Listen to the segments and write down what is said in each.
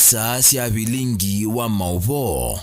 isa cia Vilingi wa Mauvoo.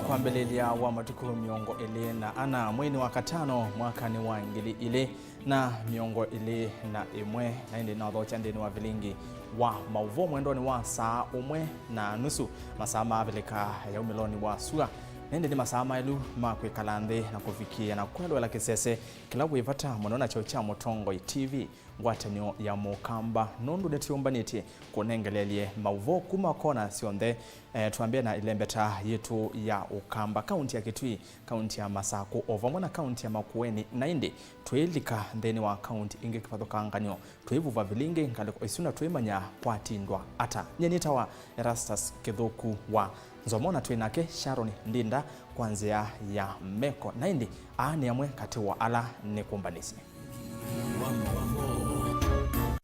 Kuambelelia wa matuku miongo ile na ana mwini wa katano mwaka ni wa ngili ile na miongo ile na imwe na indi na dhocha ndini wa Vilingi wa Mauvoo mwendoni wa saa umwe na nusu masaa mabilika ya umiloni wa sua nende ni masaa mailu makwe kalande na kufikia na kwelo la kisese kilabu ivata mwanona chocha Motongo TV ngwatanyo ya mukamba nundu detiumbaniti kunengelelie Mauvoo kuma kona sionde tuambie na ilembeta yetu ya ukamba kaunti ya Kitui, kaunti ya Masako ovamona kaunti ya Makueni na indi tuelika ndeni wa kaunti inge kipathoka nganyo tuivu va Vilingi ngaliko isuna tuimanya kwa tindwa ata nyenita wa Erastus Kithuku wa Nzomona tuinake Sharon Ndinda kwanzia ya Meko na indi aani amwe kati wa ala nikumbanisye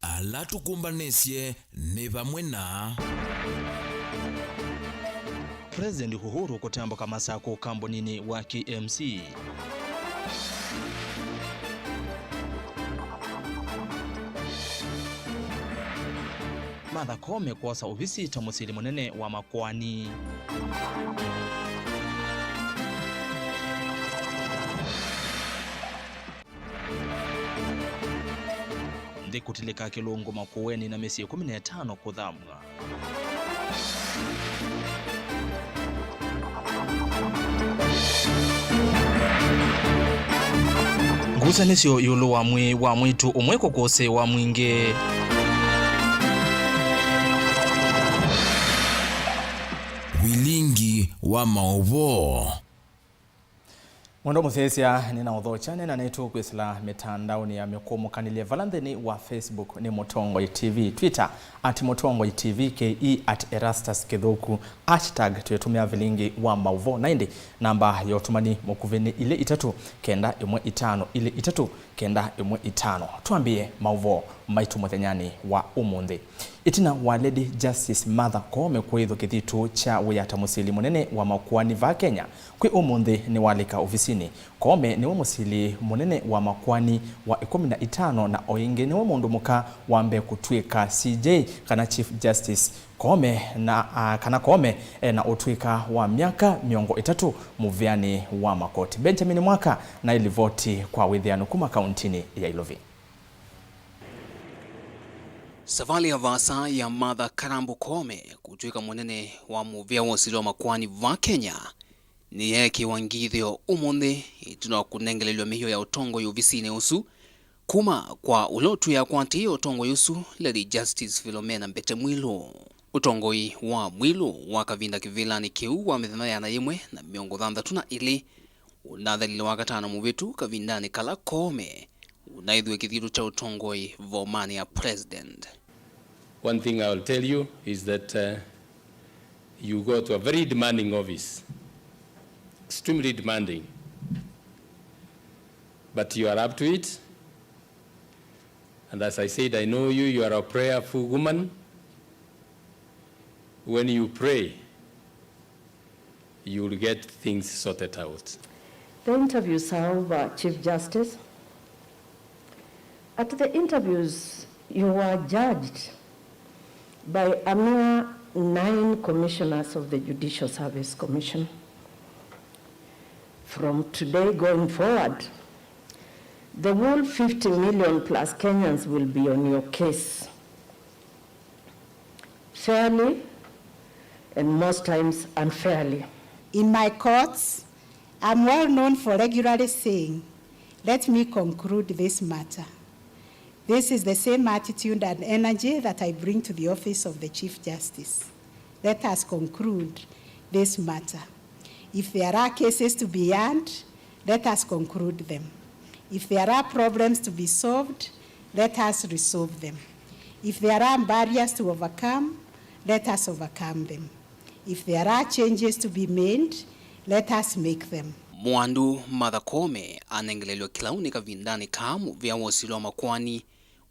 ala tukumbanisye ni vamwe na President Uhuru kutambuka Masako kambunini wa KMC. Martha Koome kuosa uvisi tamusili munene wa makwani. Ndi kutilika Kilungu Makueni na mesi 15 kudhamwa. Ngusanisyo yulu wa mwitu umweko kose wa mwinge. Vilingi wa Mauvoo. Mwendo muthesia nina udhochane na netu kwisila mitandao ni ya mikumu kanilie valandheni wa Facebook ni Motongo TV, Twitter @Motongo TV, KE @Erastus Kithuku, #tuyetumia Vilingi wa Mauvoo 90 namba yotumani mukuveni ile 3-915 ile 3-915. Tuambie Mauvoo maitu muthenyani wa umundi. Itina wa Lady Justice Martha Koome kwitho kithitu cha wiyata musili munene wa makwani va Kenya kwi umundi ni walika ofisini. Koome ni musili munene wa makwani wa 15 na oinge ni mundu muka wambe kutwika CJ kana Chief Justice Koome na kana Koome na utwika wa miaka miongo 3 muviani wa makoti. Benjamin Mwaka na ilivoti kwa withiano kuma kauntini ya Ilovi. Safari ya vasa ya Martha Koome kutwika munene wa muvia wosili wa makwani va Kenya ni yeke wangithio umundi ituna kunengelelwa mihio ya utongo yuvisine usu kuma kwa ulotu ya kwati utongo yusu Lady Justice Philomena Mbete Mwilu. Utongoi wa Mwilu wakavinda kivilani kiu wa mithima ya na yimwe na miongo thandatu na ili unathalile wakatana muvitu kavindani kala Koome unaidhwe kithiru cha utongoi vomani ya president. One thing I will tell you is that you go to a very demanding office, extremely demanding, but you are up to it. And as I said, I know you, you are a prayerful woman. When you pray, you will get things sorted out. The interviews are over, Chief Justice. At the interviews, you were judged by a mere 9 commissioners of the Judicial Service Commission. From today going forward, the whole 50 million plus Kenyans will be on your case. Fairly, and most times unfairly. In my courts, I'm well known for regularly saying, let me conclude this matter. This is the same attitude and energy that I bring to the office of the Chief Justice. Let us conclude this matter. If there are cases to be heard, let us conclude them. If there are problems to be solved, let us resolve them. If there are barriers to overcome, let us overcome them. If there are changes to be made, let us make them. Mwandu Martha Koome anengelelwa kilauni kavindani kamu vya wasili wa makwani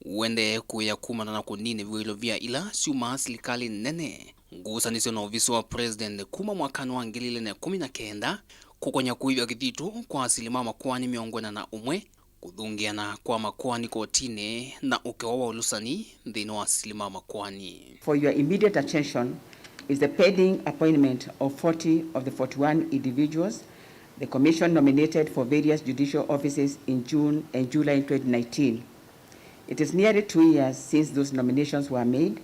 uende kuya kumana na kunini vwilo vya ila siuma serikali nene. Ngusanisyo na ofisi wa president kuma mwakani wa 2019 kukonya kuivya kithitu kwa asilimia makwani 41 kuthungiana kwa makwani kotini na ukewa wa ulusani nthini wa silima makwani. For your immediate attention is the pending appointment of 40 of the 41 individuals the Commission nominated for various judicial offices in June and July 2019. It is nearly 2 years since those nominations were made,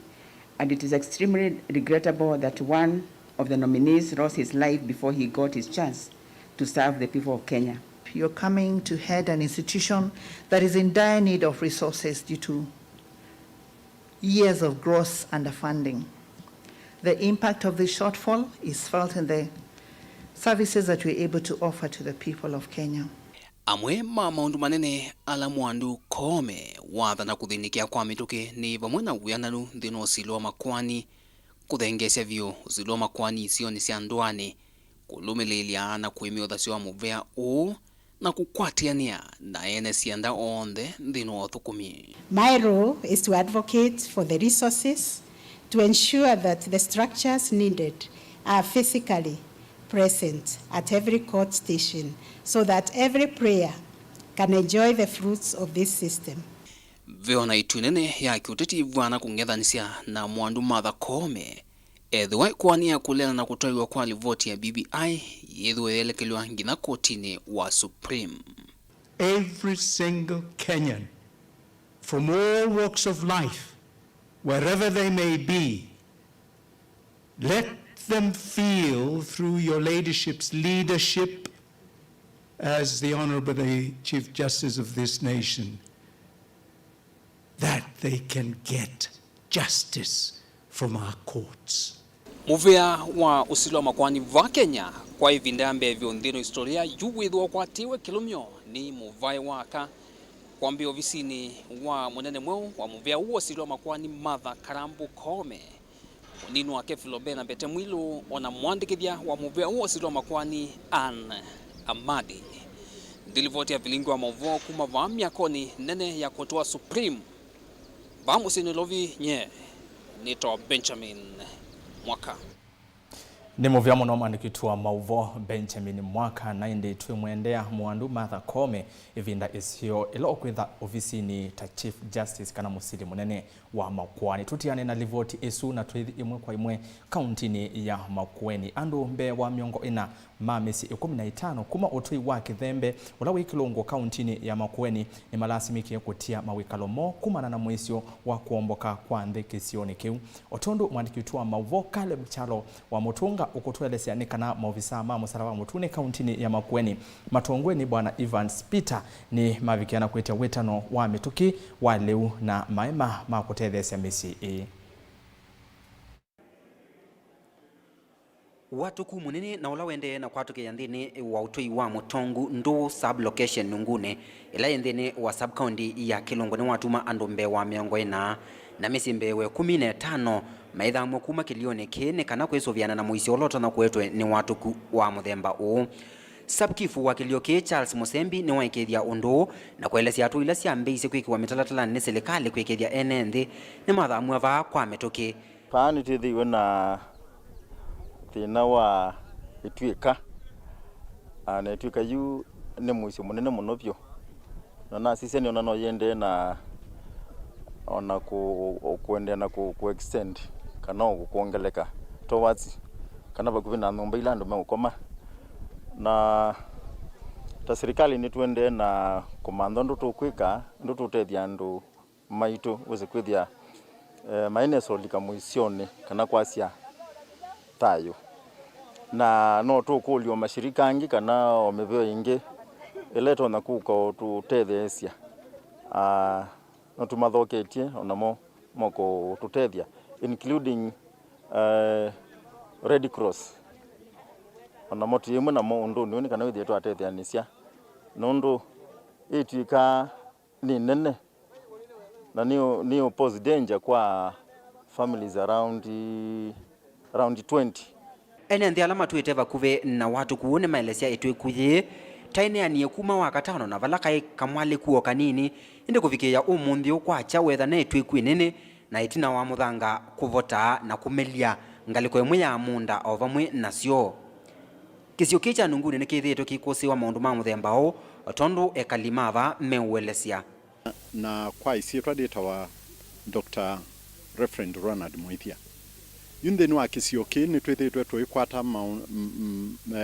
and it is extremely regrettable that one of the nominees lost his life before he got his chance to serve the people of Kenya. You're coming to head an institution that is in dire need of resources due to years of gross underfunding. The impact of this shortfall is felt in the services that we're able to offer to the people of Kenya. Amwe maundu manene ala mwandu Koome wathana kuthinikia kwa mituki ni vamwe na wiananu nthini wa usilo wa makwani, kuthengesya vyu usilo wa makwani isio ni cia ndwani, kulumililia na kuimia uthasyo wa muvea uu na kukwatiania na ene sienda onthe nthini wa uthukumi. My role is to advocate for the resources to ensure that the structures needed are physically present at every court station so that every prayer can enjoy the fruits of this system. Viona itunene ya kiuteti vwana kungethanisya na mwandu Martha Koome ethiwe kwania kulena na kutoiwa kwa livoti ya BBI yethiwe yelekeliwa ngina kotini wa Supreme. Every single Kenyan from all walks of life, wherever they may be, let them feel through your ladyship's leadership as the Honorable the Chief Justice of this nation that they can get justice from our courts. Muvea wa usilo wa makwani va Kenya kwa ivinda ambevyo nthino historia yuwithwa kwatiwe kilumyo ni muvai waka kwambi ofisini wa munene mweu wa muvea uo usilo wa makwani Martha Koome. Ninu wake Philomena Bete Mwilu ona mwandikithia wa muvea uo usilo wa makwani Ann Amadi. Ndilivoti ya Vilingi Wa Mauvoo kuma va miakoni nene ya kutoa Supreme. Vamusini lovi nye nito Benjamin Mwaka. Ni muvya muno mwandikitwa wa Mauvoo Benjamin Mwaka na indi twimwendea mwandu Martha Koome ivinda isio ilo kwitha ofisini ta Chief Justice kana musili munene wa makwani. Tutiane na livoti isu na twithi imwe kwa imwe kauntini ya Makueni. Andu mbe wa miongo ina mamesi 15 kuma utui wa Kithembe ula wikilungu kauntini ya Makueni ni malasimiki kutia mawikalo mo kumana na mwisio wa kuomboka kwa nthikisioni kiu. Otondu mwandikitwa wa Mauvoo Caleb Chalo wa Mutunga ukutwelesya nikana maofisa ma musaraba mutune kauntini ya Makueni. Matongweni bwana Evans Peter ni mavikiana kwetia wetano wa mituki wa leu na maema makutethesya misi. Watuku munene na ula wende na kwatuke yandhini wa utui wa Mutongu ndo sub-location nungune ila yandhini wa sub-county ya Kilungu ni watuma andu mbe wa miongo ina na misi mbewe 15 maitha mwakuma kilione kene kana kwesovyana na muisi olota na kwetwe ni watuku wa muthemba uu. Subkifu wa kilioke Charles Musembi ni waikethia undu na kuelesya atu ila siambeise kwikiwa mitalatala ni serikali kwikethia ene nthi ni mathamua va kwa mituki. Paani tithiwe na thina wa itwika na itwika yu ni muisi munene muno vyo na sisi ni ona no yende na ona kuendea na ku extend kana kuongeleka towards kana bakuvi na nyumba ila ndo mekoma na ta serikali ni tuende na komando ndo tukwika ndo tutethia ndo maitu uze kwithia maineso lika muisione kana kwasia tayo na no tukulio mashirika angi kana omeveo ingi eleto na kuko tutethesia no tumathoketie onamo moko tutethia including Red Cross onamo tiimwe na mo undu ni kana withie twatethia nisia nundu itwika ni nene na ni pose danger kwa families around 20. Ene nthi alama tuite vakuve na watu kuone maelesya itwe kuye taine anie kuma wakatano na vala kai kamwale kuo kanini inde kufikia umunthi ukwacha wetha na itwe kwinene na itina wa muthanga kuvota na kumelia ngaliko imwe ya munda o vamwe nasyo. Kisio kicha nungune ni kithito kikusiwa maundu ma muthemba o tondu ekalimava meuwelesia na kwa isietwa data wa Dr. Reverend Ronald Moithia yunde ni wakisio ki ni twethetwe twikwata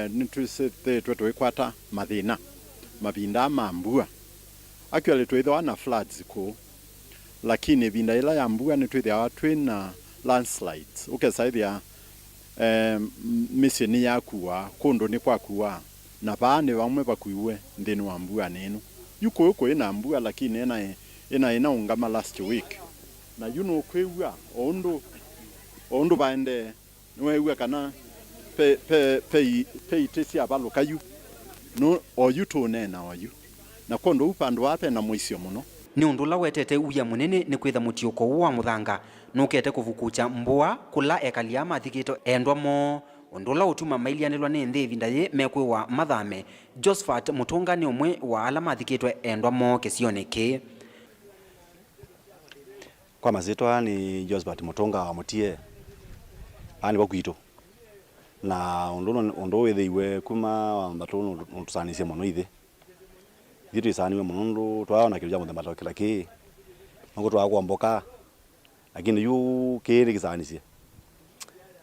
ni twethetwe twikwata mathina mabinda mambua actually twethwa na floods ko lakini binda ila ya mbua ni twethwa twina landslides ukesaithia mission yakuwa kondo ni kwakuwa na baane bamwe bakuiwe ndeni wa mbua neno yuko ina mbua lakini ina ungama last week na yuno kwewa ondo baende nwewa kana pe itesi abalo kayu no oyuto nena oyu na kondo upando wape na mwisio muno ni undula wetete uya munene ni kwitha mutiuko wa muthanga nukete kuvukucha mbua kula ekalia mathikito endwa mo undula utuma mailianilwa ni nthi vindaye mekwe wa mathame Josephat Mutunga ni umwe wa ala mathikitwe endwa mo kesione ki kwa mazitwa ni Josephat Mutunga wa mutie ani bakwito na undu withiwe kuma wambatu ntusanisia muno ithi thitu isaniwe muno twaona kirja muthemba tokela ki ngo twakwamboka lakini yu kiri kisanisia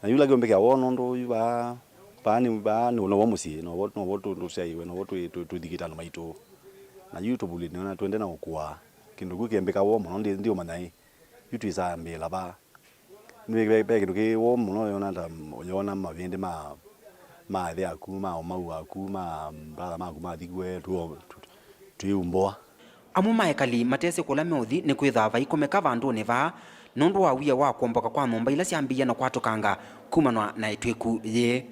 na yula gombe kya wono ndo yuba pani no wo musi no wo to saiwe no wo to digital maito na yu to bulini na twende na okwa kindu kukembeka wo muno ndio manai yutu isambe laba niwe bege ke wo muno yona nda yona mavende ma the akuma mau akuma brother ma akuma digwe tuumboa amu maekali matese kula meuthi ni kwitha vaikomeka vandu ne va nundu wa wia wa kwomboka kwa nomba ila ciambia na kwatukanga kumanwa na itweku ye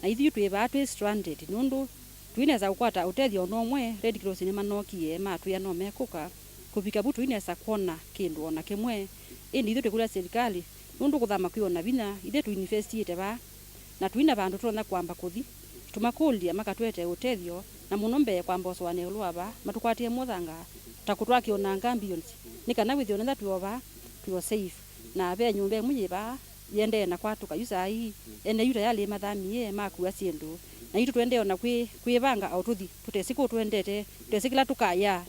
na ithu twiva twi stranded nundu twineza ukwata utethio nomwe Red Cross ni manokie matuya no mekuka kupika butu ineza kuona kindu ona kimwe indi ithu tukula serikali nundu kuthama kwiona vinya ithe tu investigate va na twina vandu tona kwamba kuthi tumakulia makatwete utethio na muno mbe kwamba oswane ulwava matukwatie muthanga takutwakiona ambulance nikana withio na tuova tuo safe na ve nyumba munyiva yende na kwatuka yusai ene yuta yale mathami makuwa sindu na itu twende ona kwivanga au tuthi tutesiku twendete tutesikila tukaya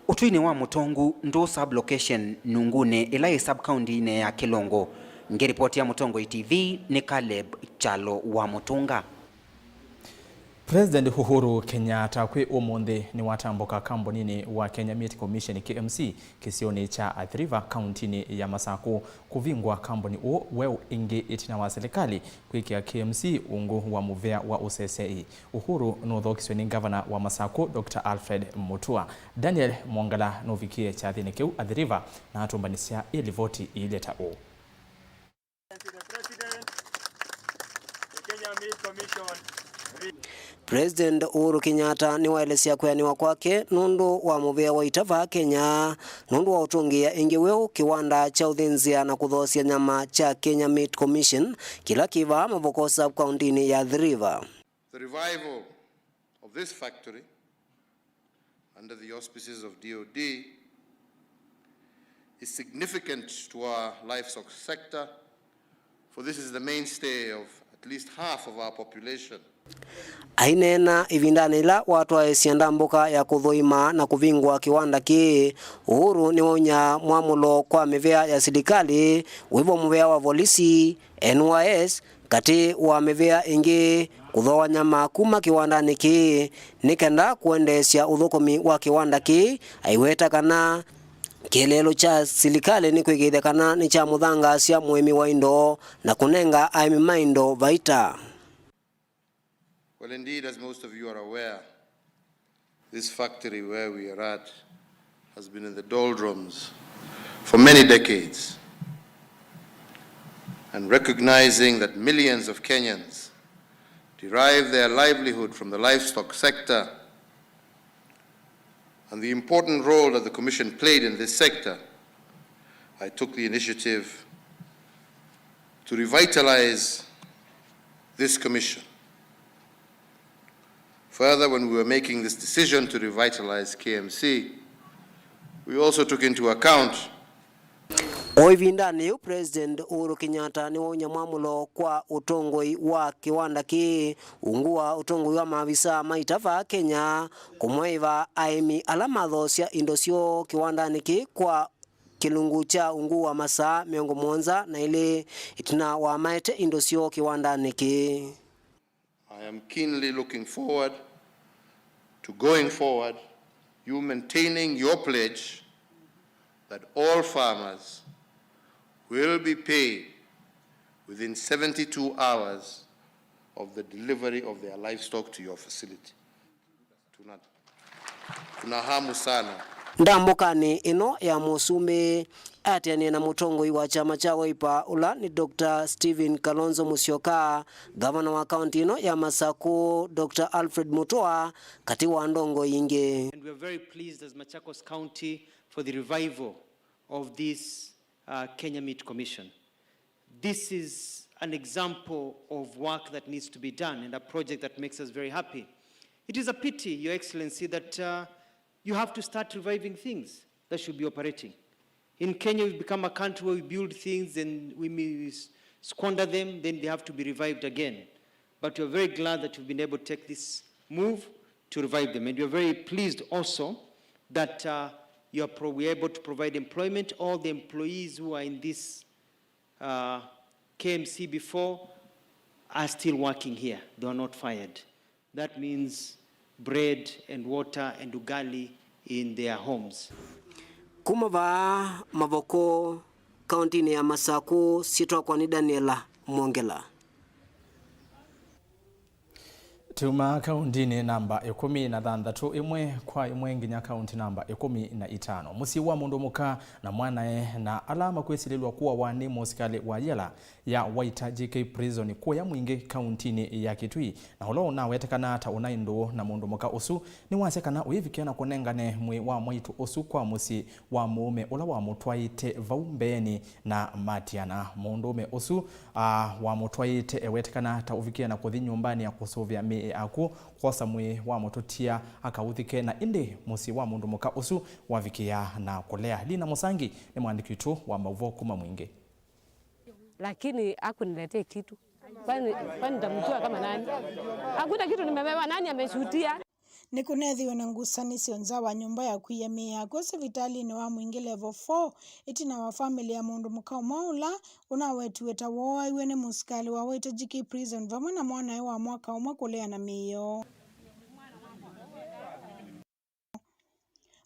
utwini wa Mutongu ndo sub location nungune ila sub county ne ya Kilongo ngiripoti ya Mutongo TV ni Caleb Chalo wa Mutunga. President Uhuru Kenyatta kwi umundi ni watamboka kambonini wa Kenya Meat Commission KMC kisioni cha Athi River County ya Masako kuvingwa kamboni o weu ingi itina wa serikali kwikia KMC ungu wa muvea wa UCCE. Uhuru nutho kisioni governor wa Masako Dr. Alfred Mutua. Daniel Mwangala novikie cha Athi Nikeu Athi River na hatumbanisia ili voti ileta o. President Uhuru Kenyatta ni waelesia kuyaniwa kwake nundu wa muvea wa itava Kenya nundu wa utungia ingi weu kiwanda cha uthinzia na kuthosia nyama cha Kenya Meat Commission kila kiva Mauvoo sub-county ya Athi River. The revival of this factory under the auspices of DOD is significant to our livestock sector, for this is the mainstay of at least half of our population. Ainena ivindanila watu wa siandambuka ya kuthoima na kuvingwa kiwanda ki Uhuru ni wonya mwamulo kwa mivea ya serikali wivo muvea wa polisi NYS kati wa mivea ingi kuthoa nyama kuma kiwandani ki nikenda kuendesya uthukomi wa kiwanda ki aiweta kana kilelo cha serikali ni kwigithia kana ni cha muthanga cia muimi wa indo na kunenga aimi maindo vaita. Well, indeed, as most of you are aware, this factory where we are at has been in the doldrums for many decades. And recognizing that millions of Kenyans derive their livelihood from the livestock sector and the important role that the Commission played in this sector, I took the initiative to revitalize this commission. Further, when we were making this decision to revitalize KMC, we also took into account Oivindani President Uhuru Kenyatta ni wonya mwamulo kwa utongoi wa kiwanda ki ungua utongoi wa maafisa maitafa Kenya kumwaiva aimi alamadho cia indosio kiwandani ki kwa kilungu cha ungu wa masaa miongo mwanza na ile itina wa maete indosio kiwandani ki. I am keenly looking forward to going forward, you maintaining your pledge that all farmers will be paid within 72 hours of the delivery of their livestock to your facility. Tunahamu sana. Ndambukani ino ya musume atiani na mutongoi wa chama cha Wiper ula ni Dr. Stephen Kalonzo Musyoka, gavana wa kaunti ino ya Masaku Dr. Alfred Mutua kati wa ndongo inge. And we are very pleased as Machakos County for the revival of this Kenya Meat Commission. This is an example of work that needs to be done and a project that makes us very happy. It is a pity, Your Excellency, that you have to start reviving things that should be operating. In Kenya, we've become a country where we build things and we squander them, then they have to be revived again. But we're very glad that you've been able to take this move to revive them. And we're very pleased also that we're able to provide employment. All the employees who are in this KMC before are still working here. They are not fired. That means bread and water and ugali in their homes. Kumava Mavoko kaunti ni ya Masaku sitwa kwa ni Daniela Mwongela. Tuma kaundini namba 16 imwe kwa imwe nginya kaunti namba 15 musi wa mundu muka na mwanae na alama kwesililwa kuwa wani musikali wa yela ya Waita JK prison kwa ya mwingi kauntini ya Kitui na holo na wetekana ta unaindo na mundu muka usu ni wasekana uyivikiana kunengane mwi wa mwitu usu kwa musi wa muume ula wa mutwaite vaumbeni na matiana mundume usu wa mutwaite wetekana ta uvikiana kuthi nyumbani ya kusuvya aku kosa mwe wa mototia akauthike na inde musi wa mundu muka usu wavikia na kulea. Lina Musangi ni mwandiki tu wa Mauvoo kuma mwingi. Lakini hakuniletea kitu. Kwani ndamjua kama nani? Hakuna kitu nimebeba, nani ameshuhudia? Nikunethiwe na ngusanisi onza wa nyumba ya kuyemea gose vitali ni wa mwingi level 4 itina wa family ya mundu mukao maula unawetuweta woa iwe ni musikali wa Waita JK prison vamwe na mwana wa mwaka umwe kulea na miyo.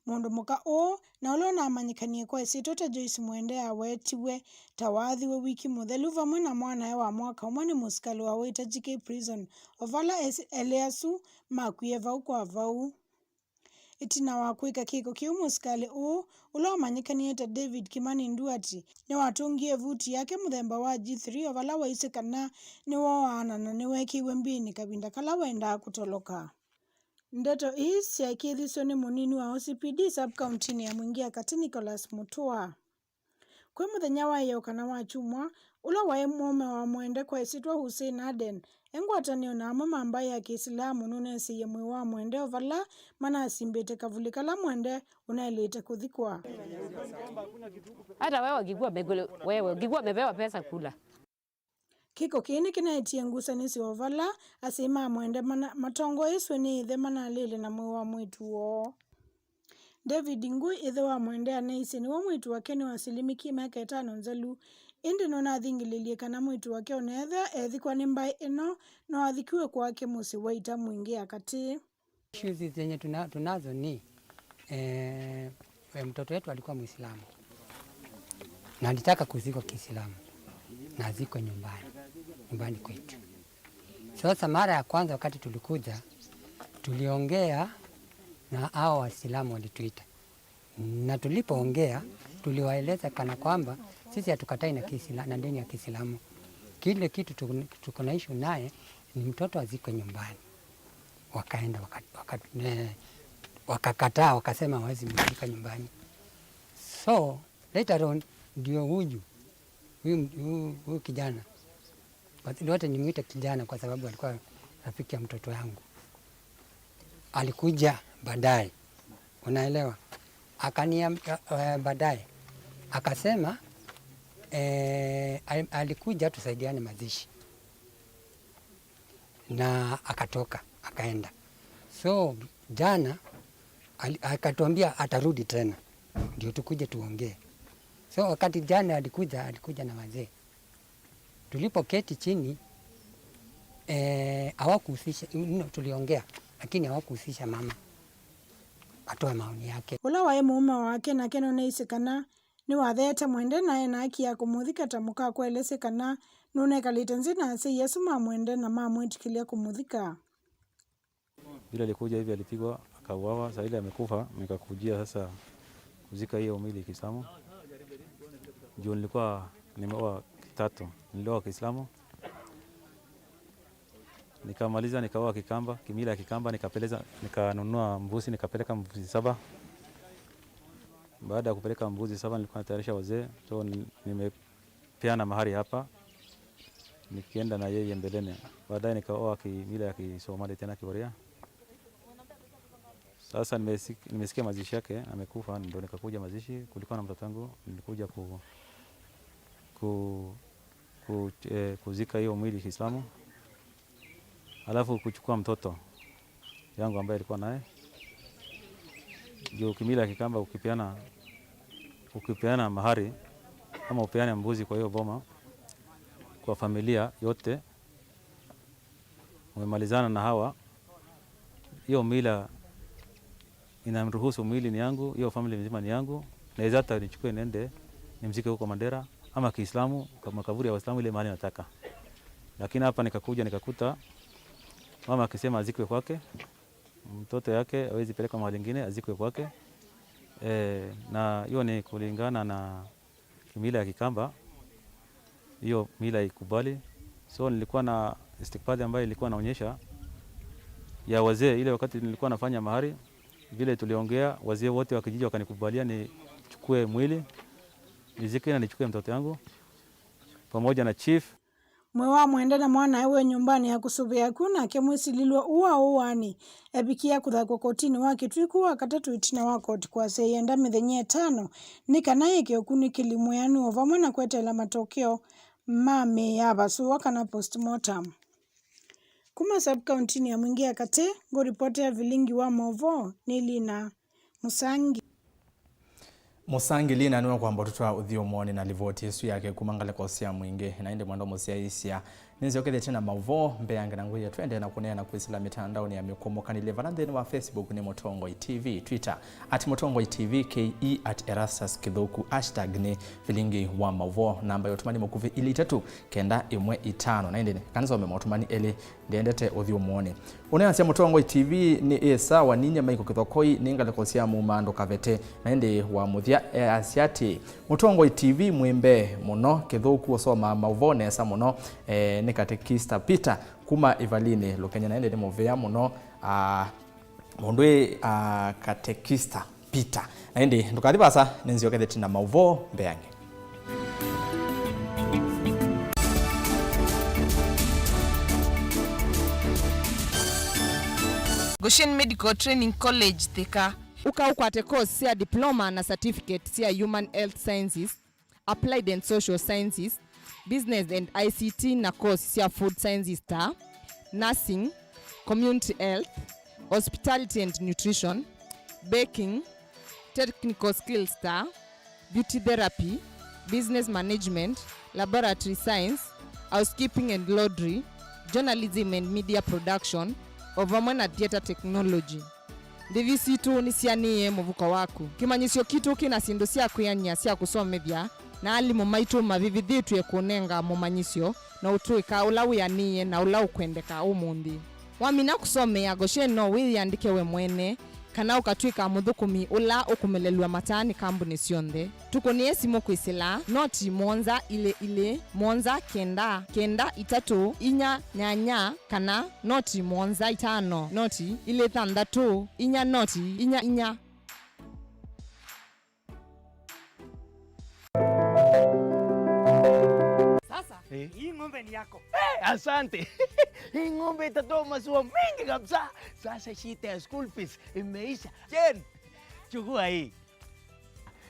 Mundu muka o na ulo na amanyikanie kwa isitota Joyce Mwende awetiwe tawadhiwe wiki muthelu vamwe na mwana wa mwaka umwe ni musikali wa Waita JK prison ovala Eliasu makuye vau kwa vau. Itina wa kuika kiko kiu musikali ulo amanyikanie ta David Kimani Nduati ni watungie vuti yake muthemba wa G3 ovala waisekana ni woana na ni wekiwe mbini kabinda kala wenda kutoloka. Ndeto hii siakithisyo ni munini wa OCPD sub-countini ya Mwingia kati Nicholas Mutua. Kwe muthenya wa iyo kana wa chumwa, ula wae mume wa Mwende kwa isitwa Hussein Aden, engwatanio na amama ambaye ya Kiislamu nunesi ya mwe wa Mwende ovala mana asimbete kavulika la Mwende unaelete kuthikwa. Hata wewe gigua mebewa pesa kula. Kiko kini kinaitie ngusanisi ovala asima Mwende matongo iswe ni ithe mana lili na mwe wa mwitu wo. David Ngui ithe wa Mwende anaisi ni wa mwitu wake ni wasilimiki miaka 5 nzelu indi nona thingililie kana mwitu wake onethe ethikwa ni mbai ino no athikiwe kwake musi Waita Mwingi kati. Issues zenye tunazo ni mtoto wetu alikuwa Muislamu na alitaka kuzikwa Kiislamu na ziko nyumbani kwetu. Sasa mara ya kwanza wakati tulikuja tuliongea na hao Waislamu walituita. Na tulipoongea tuliwaeleza kana kwamba sisi hatukatai na Kiislamu na dini ya Kiislamu. Kile kitu tuko na issue naye ni mtoto azikwe nyumbani. Wakaenda wakakataa wakasema hawezi mzika nyumbani. So later on ndio huyu kijana. Basi wote nimuita kijana kwa sababu alikuwa rafiki ya mtoto wangu. Alikuja baadaye. Unaelewa? Akaniambia baadaye. Akasema alikuja tusaidiane mazishi na akatoka akaenda. So jana akatuambia atarudi tena ndio tukuje tuongee. So wakati jana alikuja na wazee. Tulipoketi chini hawakuhusisha, tuliongea lakini hawakuhusisha mama atoe maoni yake. Ula wae mume wake na keno neisikana ni wathete mwende naye na akia kumuthika tamuka kwelesekana nune kalite nzina se Yesu mamwende na mamwitikilia kumuthika. Bila alikuja hivi alipigwa akauawa, sasa ile amekufa nikakujia sasa kuzika hiyo mwili Kiislamu. Juu nilikuwa nimeoa kitatu, nilioa Kiislamu. Nikamaliza nikaoa Kikamba, kimila ya Kikamba nikanunua mbuzi nikapeleka mbuzi 7. Baada ya kupeleka mbuzi 7 nilikuwa natayarisha wazee, so nimepeana mahari hapa. Nikienda na yeye mbeleni. Baadaye nikaoa kimila ya Kisomali tena Kiwaria. Sasa nimesikia mazishi yake amekufa, ndio nikakuja mazishi. Kulikuwa na mtoto wangu, nilikuja kuzika hiyo mwili Kiislamu. Alafu kuchukua mtoto yangu ambaye alikuwa naye. Ndio kimila ya Kikamba ukipeana mahari ama upeane mbuzi kwa hiyo boma kwa familia yote umemalizana na hawa, hiyo mila inamruhusu mwili ni yangu, hiyo familia mzima ni yangu, naweza hata nichukue nende nimzike huko Mandera ama Kiislamu kama makaburi ya Waislamu ile mahali nataka. Lakini hapa nikakuja nikakuta mama akisema azikwe kwake, mtoto yake hawezi peleka mahali nyingine, azikwe kwake. Na hiyo ni kulingana na kimila ya Kikamba, hiyo mila ikubali. So nilikuwa na istikbali ambayo ilikuwa naonyesha ya wazee ile wakati nilikuwa nafanya mahari, vile tuliongea wazee wote wa kijiji wakanikubalia nichukue mwili nizike na nichukue mtoto yangu pamoja na chief. Mwewa mwende na mwana ewe nyumbani ya kusubia kuna kemwisililwa uwani ebikia kuthakwa kotini wakitwiku wakatatu itina wakoti kwa seyenda mithenye 5 nikanaye kiokuni kilimuyanu ovamwe na kwetela matokeo mame ya basuwa kana postmortem. Kuma sub-countini ya Mwingi ya Kate, go ripoti ya Vilingi Wa Mauvoo Nilina Musangi. Musangi lina nuwa kwa mbotutwa udhio mwoni na livoti yesu yake kumangale kwa usia mwingi na indi mwando musia isia. Ninzi okele tena Mauvoo mbeyange na nguya tuende na kunea kuisila mitandao ni ya mikomo kanile vanandeni wa Facebook ni Motongoi TV, Twitter @Motongoi TV, KE @Erastus Kidhoku, hashtag ni Vilingi Wa Mauvoo, namba yotumani mokuvi ili 3 kenda 1 na indi kanisa wame motumani ele ndiendete udhio mwoni. Unayansia Motongoi TV ni esa wa ninya maiko Kithokoi ningale kwa usia mumando kavete na indi wa muthia asiati. Motongoi TV mwimbe muno Kidhoku osoma Mauvoo nesa muno ni katekista Peter kuma Ivalini lokenya na ende ni movea muno mondwe katekista Peter na ende ndukadibasa nenzio ketheti na Mauvoo mbeyange. Goshen Medical Training College Thika ukwate course cia diploma na certificate cia Human Health Sciences, Applied and Social Sciences, Business and ICT na course cia Food Sciences Nursing, Community Health, Hospitality and Nutrition, Baking, Technical Skills Beauty Therapy, Business Management, Laboratory Science, Housekeeping and Laundry, Journalism and Media Production, ovamwe na Theatre Technology. Ndivisi tu ni sianie muvuko waku. Kimanyisio kitu kina sindu cia kuyanya cia kusomethia na alimu maitu mavivithitu ekunenga mumanyisio na utuika ula wiyanie na ula ukwendeka umundi. Wamina kusomea Goshen no wiyandike we mwene kana ukatwika muthukumi ula ukumelelwa matani kambuni cionthe. Tukonie simu kwisila noti monza ile monza kenda 3 inya nyanya kana noti monza 5 noti ile 6 inya noti inya. Sasa hii ng'ombe ni yako. Asante. Hii ng'ombe itatoa maziwa mengi kabisa. Sasa shida ya school fees imeisha. Jen, chukua hii.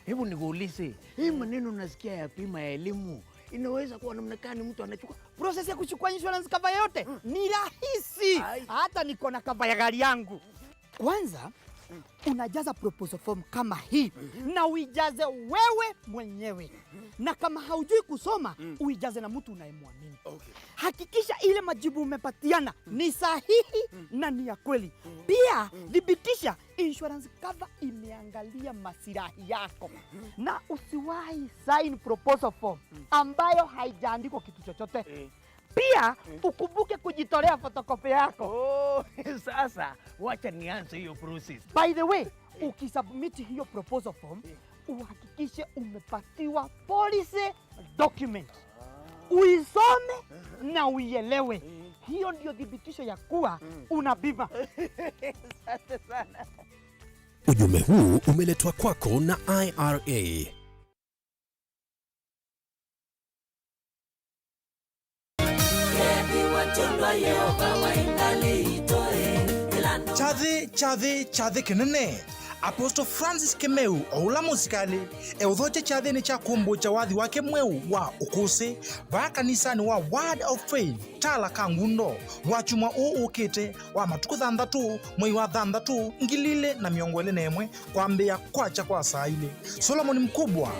Hebu nikuulize, hii maneno nasikia ya bima ya elimu inaweza kuwa namna gani mtu anachukua? Process ya kuchukua insurance cover yote ni rahisi. Hata niko na cover ya gari yangu. Kwanza unajaza proposal form kama hii na uijaze wewe mwenyewe. Na kama haujui kusoma, uijaze na mtu unayemwamini. Hakikisha ile majibu umepatiana ni sahihi na ni ya kweli. Pia thibitisha insurance cover imeangalia maslahi yako. Na usiwahi sign proposal form ambayo haijaandikwa kitu chochote. Pia ukumbuke kujitolea photocopy yako. Sasa wacha nianze hiyo process. By the way, ukisubmit hiyo proposal form, uhakikishe umepatiwa policy document. Uisome na uielewe. Hiyo ndio thibitisho ya kuwa una bima. Asante sana. Ujumbe huu umeletwa kwako na IRA. Chadhe kenene Apostle Francis Kemeu oula musikali eudhoche chadhe ni cha kumbu cha wadhi wake mweu wa ukuse va kanisani wa Word of Faith tala kangundo wachumwa ukite wa matuku thandatu mwei wa thandatu ngilile na miongwele nemwe kwambia kwacha kwa saa ile Solomon mkubwa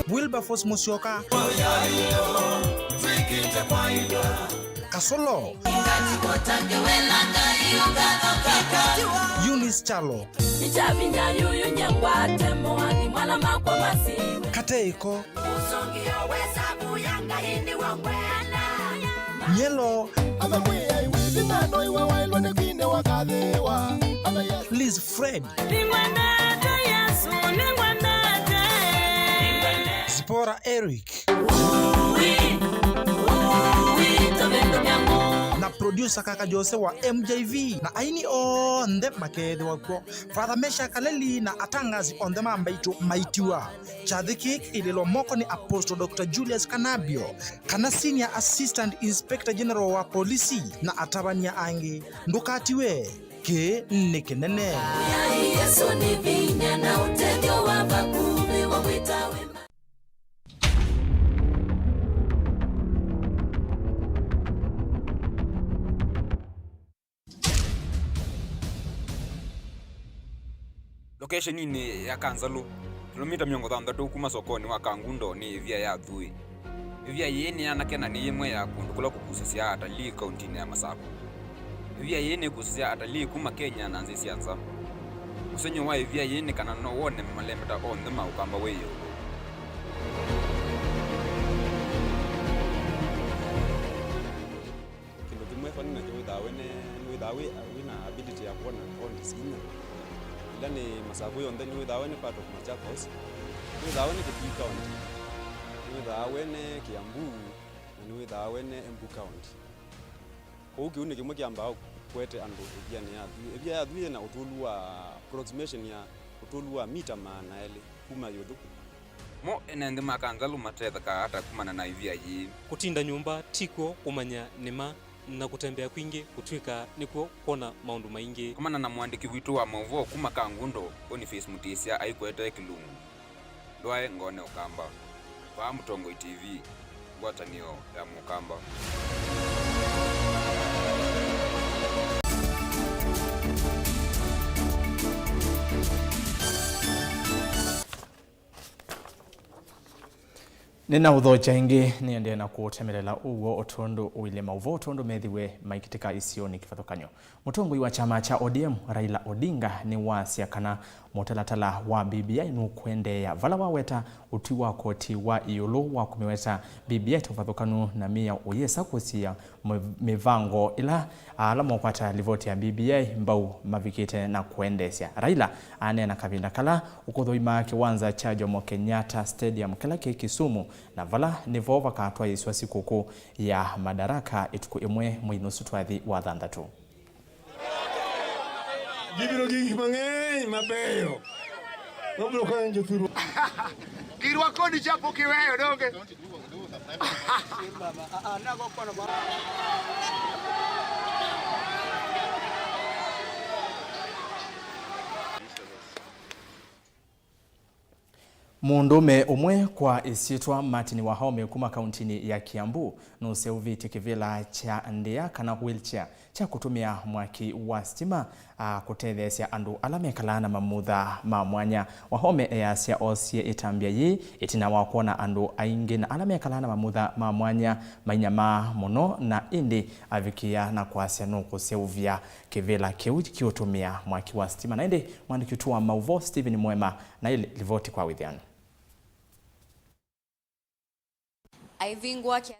Wilberforce Musyoka Kasolo Eunice Chalo Kateiko Nyelo Liz Fred Zipora Eric na producer kaka Jose wa MJV na aini onde makede wako Father Mesha Kaleli na atangazi onde mambaitu maitiwa chadhiki ililo moko ni Apostle Dr. Julius Kanabio kana Senior Assistant Inspector General wa polisi na atabania angi ndukatiwe ke nikenene Yesu ni vinya na utendio wa bakumi wa witawe Location ni ya Kanzalu kilomita 300 kuma sokoni wa Kangundo ni via ya Thui. Via yeni anakena ni imwe ya kundukula kukusisia atalii kaunti ya Masako. Via yeni kukusisia atalii kuma Kenya na nzi sianza. Usenyo wa via yeni kana no wone malemeta on the ukamba weyo. Kindo kimwe fani na dawe wina ability ya kuona on sina. Ilani Masako yonde ni dawe ni part of Machakos. Ni dawe ni Kitui County. Ni dawe ni Kiambu na ni dawe ni Embu County. Kwa hiyo kimwe kiamba kwete ando vya ya Thui na utulua approximation ya utulua mita maana ile kuma yodo. Mo enende makanzalu matetha ka hata kumana na ivia yi. Kutinda nyumba tiko kumanya nima na kutembea kwingi kutwika niko kona maundu maingi kumana na mwandiki witu wa Mauvoo kuma Kangundo Boniface Mutisia aikwete Kilungu ndwae ngone ukamba kwa Mutongo TV ngwatanio ya mukamba Nina udhocha ingi niende na kutemelela uwo otondo uile Mauvoo otondo methiwe maikitika isioni kifathokanyo. Mutongo wa chama cha ODM Raila Odinga ni wasiakana motalatala wa BBI nukwende ya vala waweta utiwa koti wa iulu wa kumiweta BBI tofathokanu na mia uyesa kusia mivango ila alama kwata livoti ya BBI mbau mavikite na kuendesya. Raila anena kavinda kala ukuthoima kiwanza cha Jomo Kenyatta Stadium kila Kisumu na vala nivo vakatwa yiswa sikuku ya madaraka ituku imwe mwinusu twathi wa thandatu. Gibiro gingi mang'eny mabeyo. Wabiro kanjo thuru. Kirwa kodi chapo kiweyo donge. Nago kono ba. Mundume umwe kwa isitwa Martin Wahome kuma kauntini ya Kiambu nuseuviti kivila cha ndia kana wheelchair cha kutumia mwaki wa stima kutethesia andu alamekalana mamutha ma mwanya. Wahome easia osie itambia yi itina wakuona andu aingi na alamekalana mamutha ma mwanya mainyama muno na indi avikia na kuasia nuku seuvia kivila kiuji kiutumia mwaki wa stima. Na indi mwandikitu wa Mauvoo Stephen Mwema na ili livoti kwa withiani. Aivingwa kia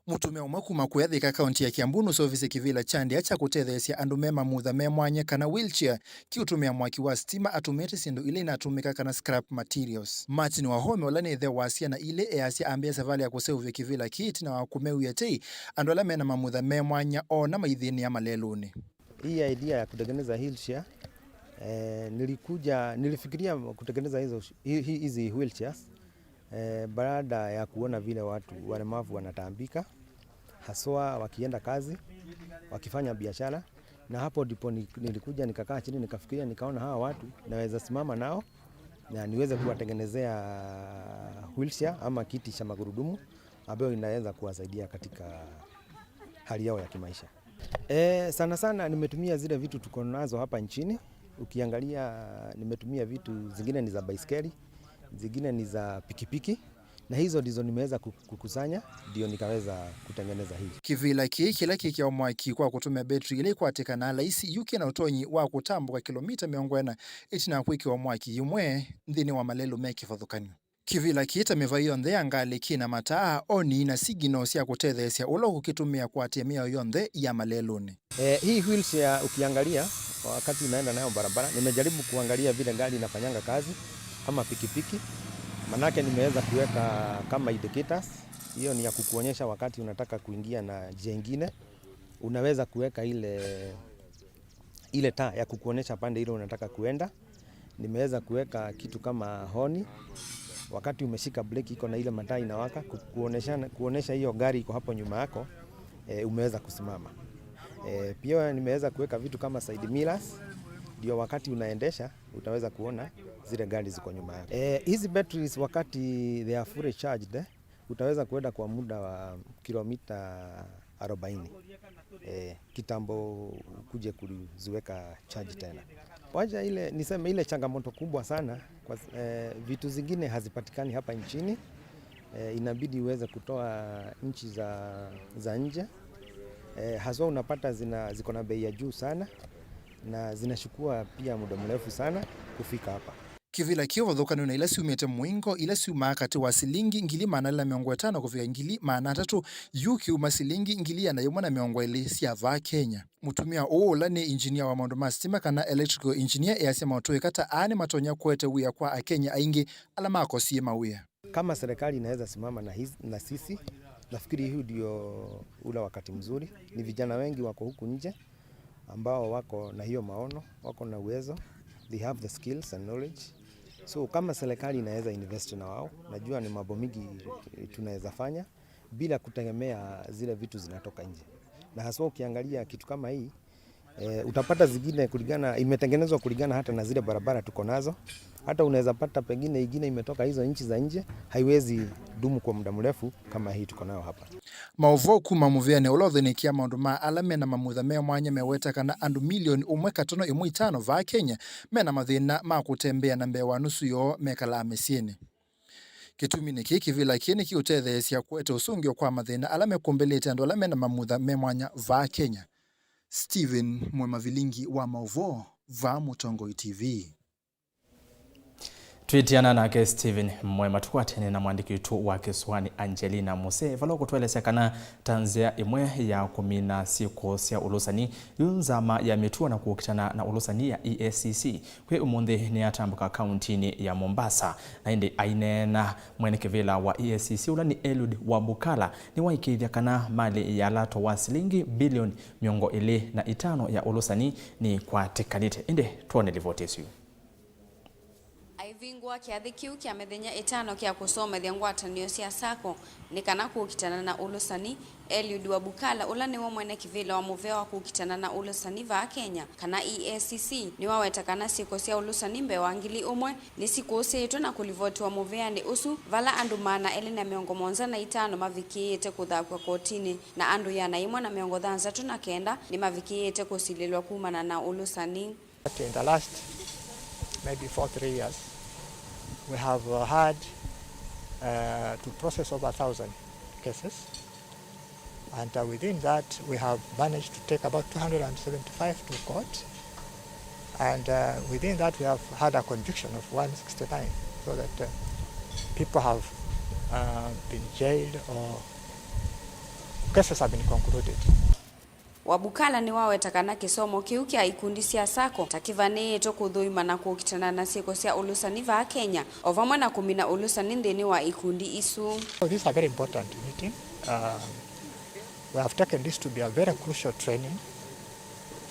Mutume umwe kuma kuyathika kaunti ya Kiambu nuseuvise kivila cha ndia cha kutethesia andu mema mutha me mwanya kana wheelchair kiutumia mwaki wa stima atumite sindu ile inatumika kana scrap materials. Martin Wahome olani the wasia na ile easia ambia savali ya kuseuvia kivila kiti na wakumeuya tei andu ala mena mamutha me mwanya ona maithini ya maleluni. Hii idea ya kutengeneza wheelchair nilifikiria kutengeneza hizi wheelchairs baada ya kuona vile watu walemavu wanatambika haswa wakienda kazi, wakifanya biashara, na hapo ndipo nilikuja nikakaa chini nikafikiria, nikaona hawa watu naweza simama nao na niweze kuwatengenezea wheelchair ama kiti cha magurudumu ambayo inaweza kuwasaidia katika hali yao ya kimaisha. Sana sana nimetumia zile vitu tuko nazo hapa nchini. Ukiangalia nimetumia vitu zingine ni za baiskeli, zingine ni za pikipiki, na hizo ndizo nimeweza kukusanya ndio nikaweza kutengeneza hii. Kivila kila kikia mwaki kwa kutumia betri ile kwatika na laisi yuki na utonyi wa kutambuka kilomita 400 itina kwiki wa mwaki yumwe ndini wa malelu meki fadhukanyo. Kivila kita mivayo ndhe angali kina mataa oni na sigino sia kutethesia ulo kukitumia kuatia mio yonde ya maleluni. Hii wheelchair ukiangalia wakati unaenda nayo barabara, nimejaribu kuangalia vile gari inafanyanga kazi ama pikipiki. Manake nimeweza kuweka kama indicators, hiyo ni ya kukuonyesha wakati unataka kuingia na njia nyingine. Unaweza kuweka ile taa ya kukuonyesha pande ile unataka kuenda. Nimeweza kuweka kitu kama honi, wakati umeshika breki iko na ile mataa inawaka kuonesha hiyo gari iko hapo nyuma yako, umeweza kusimama. Pia nimeweza kuweka vitu kama side mirrors, ndio wakati unaendesha utaweza kuona zile gari ziko nyuma yako. Hizi batteries wakati they are fully charged, utaweza kuenda kwa muda wa kilomita 40. Kitambo kuje kuziweka charge tena. Waja niseme ile changamoto kubwa sana kwa vitu zingine hazipatikani hapa nchini. Inabidi uweze kutoa nchi za nje. Haswa unapata ziko na bei ya juu sana na zinachukua pia muda mrefu sana kufika hapa. Kivila kiwa dhokano na ilasi umete mwingo ilasi umakati wa silingi ngili maana 500 kufika ngili maana 3 yuki umasilingi ngili ya na yumana 200 siava Kenya. Mutumia oola ni engineer wa maundu ma stima kana electrical engineer easema otoe kata ane matonya kwete wia kwa Kenya aingi alama akosie mawia. Kama serikali inaweza simama na sisi, nafikiri huu ndio ule wakati mzuri. Ni vijana wengi wako huku nje ambao wako na hiyo maono, wako na uwezo, they have the skills and knowledge. So kama serikali inaweza invest na wao, najua ni mambo mingi tunaweza fanya bila kutegemea zile vitu zinatoka nje. Na haswa ukiangalia kitu kama hii, utapata zingine imetengenezwa kulingana hata na zile barabara tuko nazo. Hata unaweza pata pengine ingine imetoka hizo nchi za nje, haiwezi dumu kwa muda mrefu kama hii tuko nayo hapa. Mauvoo kuma muviane ulothinikia maundu ma alame na mamutha me mwanya meweta kana andu milioni 1.5 va Kenya mena mathina ma kutembea na mbewa nusu yo mekala mesieni. Kitumi ni kiki vila kini kiutethesia kwete usungio kwa mathina alame kumbelete andu alame na mamutha me mwanya va Kenya. Stephen Mwema, Vilingi wa Mauvoo, va Mutongo TV. Twitiana nake Stephen Mwema tukwatene na mwandiki wetu wa Kiswahili Angelina Muse valo kutwelesa kana tanzia imwe ya kumina siku cia ulusani yunzama ya mitua na kukitana na ulusani ya EACC kwe umundi ni atambuka kauntini ya Mombasa na indi ainena mwenekevela wa EACC ulani Eliud Wabukala ni waikithia kana mali ya lato wa silingi bilioni 205 ya ulusani ni kwa tekanite inde tuone livotesi. aivingwa kiathi kiu kia mithenya 5 kia kusomethia ngwatanio cia sako ni kana kukitana na ulusani. Eliud wa Bukala ula ni wa mwene kivila wa Mauvoo wa kukitana na ulusani va Kenya kana EACC ni waweta kana siko cia ulusani mbe wa ngili umwe ni siku usitwe na kulivoti wa Mauvoo ni usu vala andu mana 275 mavikiite kuthakwa kotini na andu yana 139 ni mavikiite kusililwa kumana na ulusani. In the last maybe 4-3 years, we have had to process over 1,000 cases, and within that we have managed to take about 275 to court, and within that we have had a conviction of 169, so that people have been jailed or cases have been concluded. Wabukala ni waweta kana kisomo kiu kia ikundi cia sako takivaneeto kuthuima na kukitana na siko cia ulusani va Kenya ovamwe na kumina ulusani nthini wa ikundi isu. So this is a very important meeting. We have taken this to be a very crucial training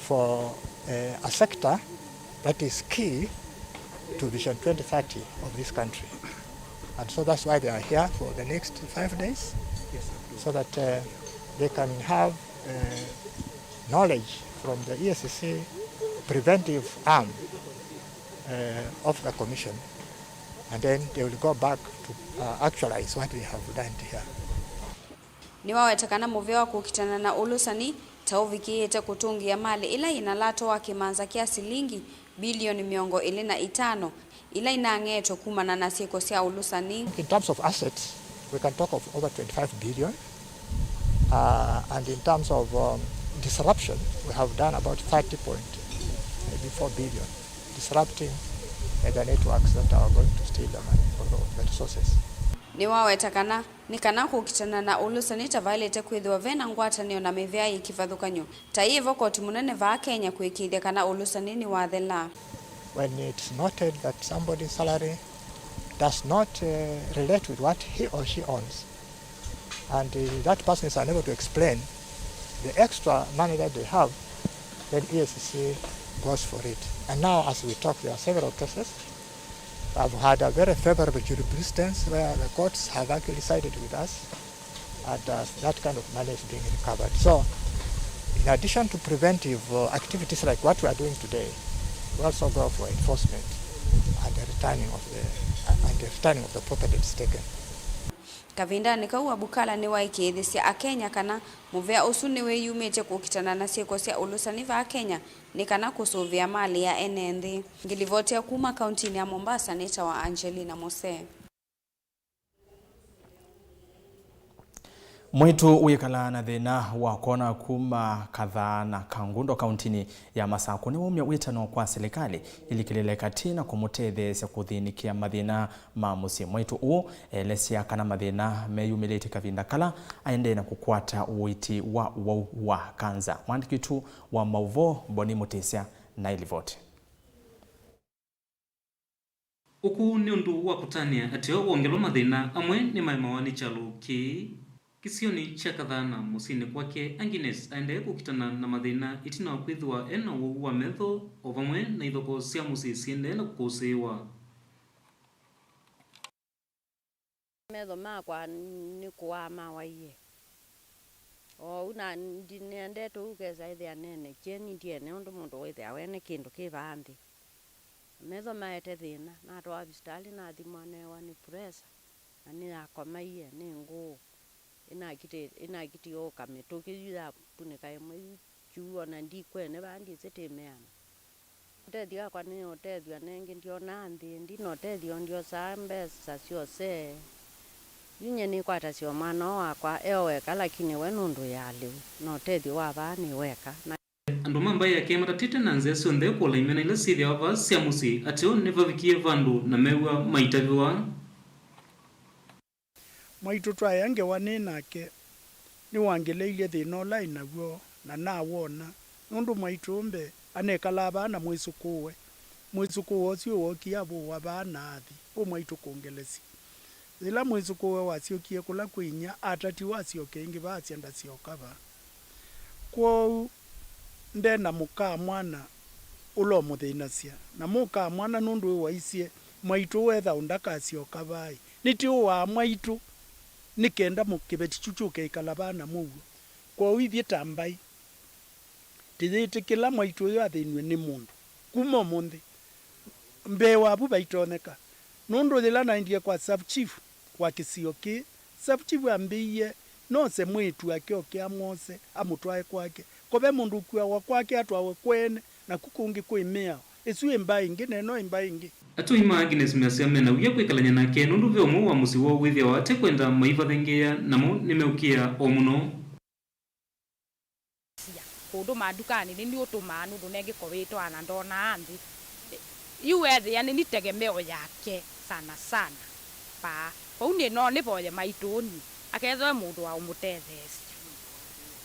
for a sector that is key to Vision 2030 of this country. And so that's why they are here for the next 5 days, so that they can have knowledge from the EACC preventive arm of the Commission, and then they will go back to actualize what we have done here. Ni waweta kana Mauvoo wa kukitana na ulusani tauvikiite kutungia mali ila inalato wa kimanza kia silingi bilioni 25 ila inangeto kumana na siko cia ulusani. In terms of assets, we can talk of over 25 billion, and in terms of disruption, we have done about 30.4 billion, disrupting the networks that are going to steal the money or the resources. Ni waweta kana ni kana kukitana na ulusani tavalete kwithwa vena ngwatanio na mivea ikivathukanyo taivo koti munene va Kenya kwikithia kana ulusani ni wathela. When it's noted that somebody's salary does not relate with what he or she owns, and that person is unable to explain the extra money that they have, then EACC goes for it. And now, as we talk, there are several cases. I've had a very favorable jurisprudence where the courts have actually sided with us, and that kind of money is being recovered. So, in addition to preventive activities like what we are doing today, we also go for enforcement and the returning of the property that's taken. Kavinda ni kau Bukala ni waikithisia a Kenya kana Mauvoo usu ni weyumite kukitana na siko cia ulusani va Kenya ni kana kusuvia mali ya enenthi. Ngilivotia kuma kauntini ya Mombasa nita wa Angelina Mose. Mwitu wikala na thina wa kona kuma kadhaa na Kangundo kauntini ya Masako ni umya witano kwa serikali ili kileleka tina kumutethesya kuthinikia mathina ma musi mwitu uo elesia kana mathina meyumilite kavinda kala aende na kukwata uiti wa kanza. Mwandikitu wa Mauvoo Boni Mutesya na ilivote. Uku ni undu wa kutania atio wongelo mathina amwe ni maimawani chaluki kisioni cha kadhana musini kwake Agnes aende kukitana na mathina itina kwithwa ena wa metho ovamwe na ithoko cia musi siende na kukusiwa. Metho makwa ni kuama waiye una ndinende tu keza ithia nene cheni ndiene undu mundu withia wene kindu kivanthi metho maete thina na twa hospitali na thimane wa ni pressure na ni akomaiye ni nguu inakiti oka metoki ya punika imwe chuo na ndikwene bandi sitemeana utethia kwa ni utethia nenge ndio nanthi ndino utethio ndio sambe sasiose yinye ni kwata sio mwana wakwa eweka lakini we nundu yali no utethio wa bani weka andu mamba yake matatite na nzeso ndeko la imena ile sivya wa cia musi atio nevavikie vandu na mewa maitaviwa Maitu twayange wane nake ni wangeleile thina ola inaguo na nawona nundu maitu mbe anekala bana mwisukuwe cio wokia bo wa bana athi o maitu kongelesi zila mwisukuwe wasiokie kula kwinya atati wasioke ingi bacienda ciokaba kwa ndena muka mwana ulo muthinacia na muka mwana nundu waicie mwaitu wetha undakasio kavai niti wa mwaitu nikenda mukibeti chuchuke ikalabana Mauvoo kwa withie tambai tithiti kila mwaitu yo athinwe ni mundu kuma mundi mbe wabu baitoneka nundu thila naindie kwa sub chief kwa kisio ki sub chief ambiye no se mwitu akio kia mose amutwae kwake kobe mundu kwa kwake atwawe kwene na kukungi kwimea esu mba ingi neno mba ingi atuima Agnes Masiame na uya kwikalanya nake nundu ve umu wa musi wo withia wate kwenda maivathengia namo nimeukia o muno kundu madukani ni utuma nundu nengikowitwo ana ndona anthi yuethe yani ni tegemeo yake sana sana pa uni no ni boye maituni akethwe mundu wa umutethesi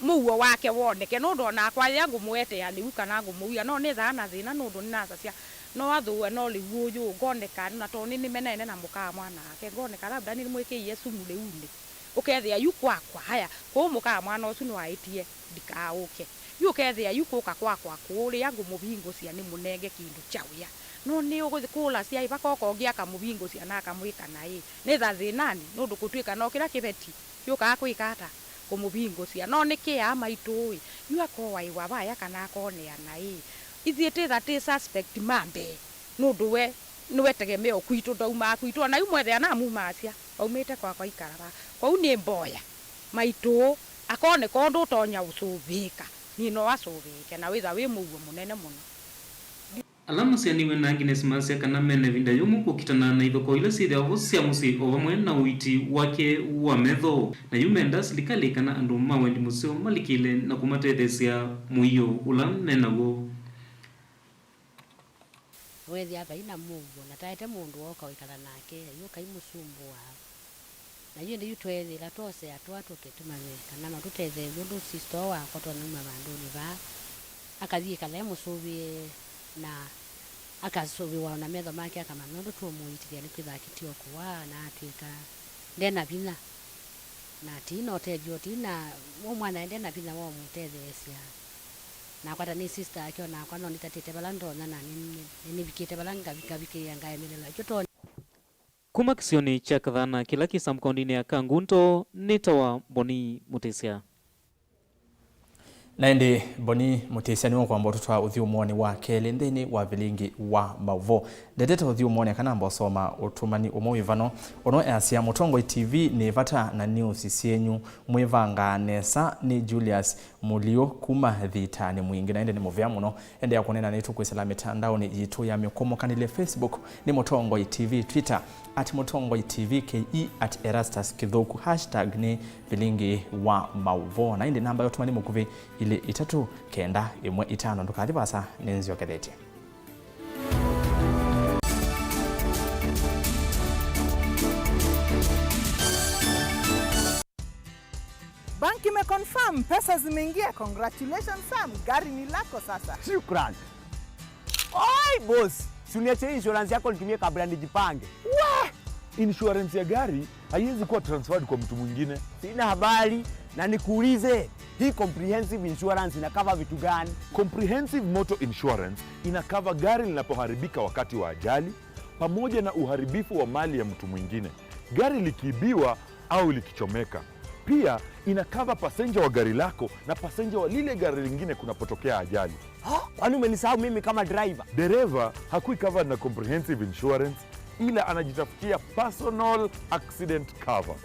muo wake woneke nundu na kwa yangu mwete yani ukana ngumuya no ni thana thina nundu ni nasacia no athuwe no ligu yu ngoneka na to ni menene na muka mwana ake ngoneka labda ni mwikiie sumu leuni ukethia yukwa haya ko muka mwana ucu no aitie ndikauke yukethia yukuka kwa kuri yangu mubingo cia ni munenge kindu chawia no ni ugukula cia ibakoko ngia kamubingo cia na kamwika nai ni thathi nani nundu kutwika no kira kibeti yuka kwikata kumubingo cia no ni kia maitui yuako waiwa baya kana konea nai ithiete that is suspect mambe nundu we niwe tegemeo kwitu ndauma kwitu na umwethe na mumacia aumite kwa ikaraba kwa uni mboya maitu akone kondo tonya usubika ni no asubike na witha wi Mauvoo munene muno alama cianiwe na Agnes Masiame kana mene vinda yumu kukitana na ithoko ile cithi avo cia musi o vamwe na uiti wake wa metho na yumenda serikali kana andu mawendi musio malikile na kumatethecia muio ula menago wethi aba ina Mauvoo na taete mundu oka wikala nake yuka imusumbua na hiyo ndio twethira tose atwatu ketumane kana no tuthethe ndu sister wa kotwa na mabandoni ba akathie kala musubie na akasubiwa na metho make akama ndu tumuitiria ni kwitha kitio kwa na atwika ndena bina na tino tedio tina mwana ndena bina wa mutethesia na kwata ni sister akio na kwa no nitatete balando na ni bikite balanga bikabike yanga emelela choto kuma kisioni cha kadhana kila kisa mkondini ya Kangunto nitawa Boni Mutesia Naindi Boni Mutesia niwo kwamba tutwa uthiumoni wa keli nthini wa Vilingi wa Mauvoo ndetete uthiumoni kana mbosoma utumani umuvano ono asia Mutongo TV ni vata na news cienyu mwivanga nesa ni Julius Mulio kuma thitani mwingi naende ni muvya muno ende ya kunena nitu kwisala mitandao ni yitu ya mikomo kanile Facebook ni Mutongo TV Twitter @Mutongo TV KE @Erastus Kithuku # ni Vilingi wa Mauvoo na indi namba yotumani mukuvi ile 395 ndukathi basa nenzio kedete Banki imeconfirm pesa zimeingia. Congratulations Sam, gari ni lako sasa. Shukran. Oi boss, si uniache insurance yako nitumie kabla nijipange. Insurance ya gari haiwezi kuwa transferred kwa mtu mwingine. Sina habari na nikuulize, hii comprehensive insurance ina cover vitu gani? Comprehensive motor insurance ina cover gari linapoharibika wakati wa ajali pamoja na uharibifu wa mali ya mtu mwingine, gari likiibiwa au likichomeka. Pia ina cover passenger wa gari lako na passenger wa lile gari lingine kunapotokea ajali. Kwani umenisahau mimi kama driver? Dereva hakui covered na comprehensive insurance ila anajitafutia personal accident cover.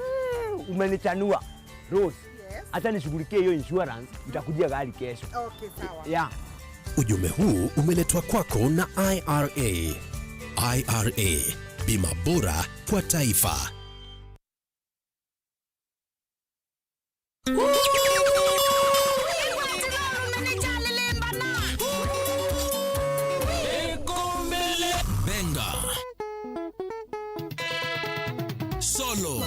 Umenichanua. Rose, acha nishughulikie hiyo insurance, nitakujia gari kesho. Okay, sawa. Yeah. Ujumbe huu umeletwa kwako na IRA. IRA, bima bora kwa taifa. Benga Solo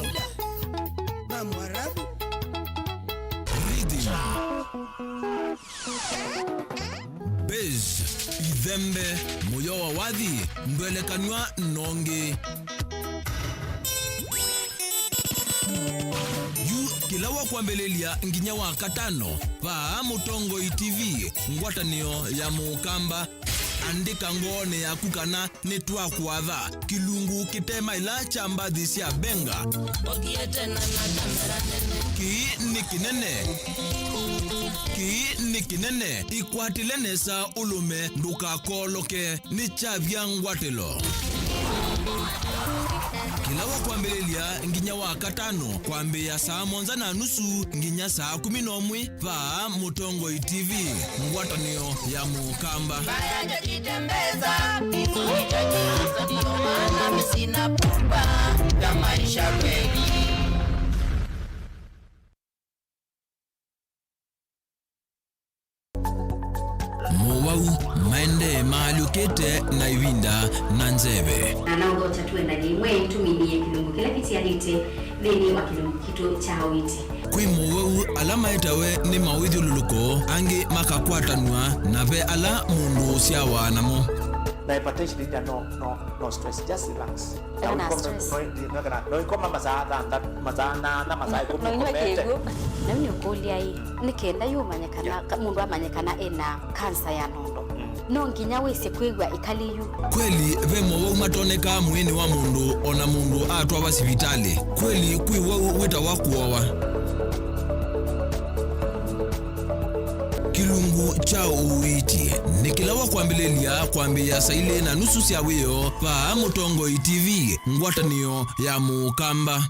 Rhythm Bez Idhembe Moyo wa wadhi Mbelekanwa nonge Kilawa kwa mbelelia nginya wa katano pa Mutongo TV ngwatanio ya Mukamba andika ngone ya kukana netwa kuadha kilungu kitema ila chambathi cia benga ki ni kinene ikwatile nesa ulume ndukakoloke ni chavya ngwatilo kila wakwambelelia nginya wakatano kwambia saa 1:30 nginya saa 11 pa Mutongo TV ngwatanio ya Mukamba baya jitembeza isoitajiza ndio maana misina pupa ya maisha kweli. Mauvoo maende maalukete na ivinda na nzeve na ugo chatuenda ni mwe tuminie kilungu kila kitialite thini wa kilungu kitu cha hawiti kwi Mauvoo alama etawe ni mawidhi luluko angi makakwatanwa na ve ala mundu siawa namo na hypertension is no stress, just relax. No koma mazada na mazai kumkomete na mnyukulia hii nikenda yumanyekana mundu amanyekana ena kansa ya nondo no nginya wese kwigwa ikaliyu kweli ve Mauvoo matoneka mwini wa mundu ona mundu atwa basivitali kweli kwi Mauvoo wita wakuowa kilungu cha uwiti nikilawa kwambelelia kwambia saile na nusu sia wiyo pa Mutongo TV ngwatanio ya Mukamba.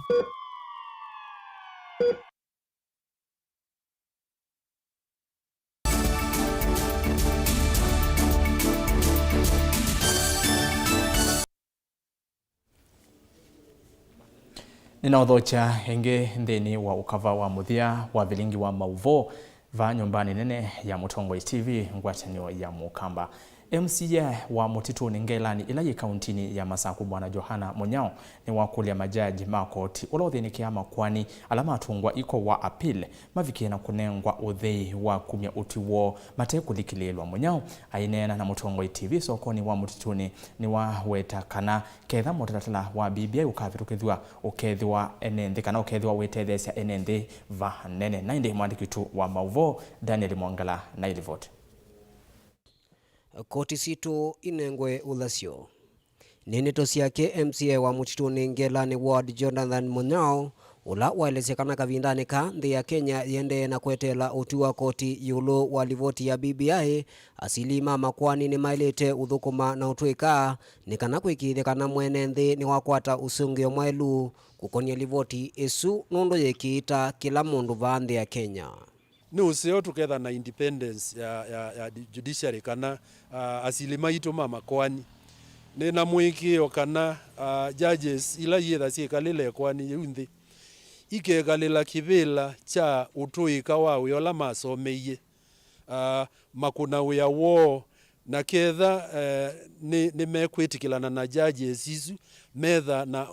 Ninaodhocha henge ndeni wa ukava wa muthia wa Vilingi Wa Mauvoo va nyumbani nene ya Mutongo TV ngwatanio ya Mukamba. MCA wa Mutituni Ngelani ila kauntini ya Masaku Bwana Johana Munyao ni wakulia majaji makoti ulodhinikia makwani alama atungwa iko wa appeal mavikina kunengwa uthei wa kumya utiwo matekulikililwa Munyao ainena na Mutongo TV sokoni wa Mutituni ni wa weta kana ketha motalatala wa BBI ukavitukithwa ukethiwa enende kana ukethiwa wetethesya enende va nene na indi mwandikitu wa Mauvoo Daniel Mwangala na ilivoti koti situ inengwe ulasio neneto siake MCA wa Mutituni Ngelani Ward Jonathan Munyao ula waelesekana kavindani ka nthi ya Kenya yende na kwetela utiwa koti yulu walivoti ya BBI asilima makwani ni mailete uthukuma na utwika nikana kwikithikana mwene nthi ni wakwata usungio mwailu kukonia livoti esu nundu yekiita kila mundu va nthi ya Kenya ni useo tuketha na independence ya judiciary kana asilima itu mama kwani ni na mwikio kana judges ila yetha sikalile kwani yunthi ikekalila kivila cha utuika wawe yola masomeye makuna wia wo na ketha ni mekwitikilana na judges isu metha na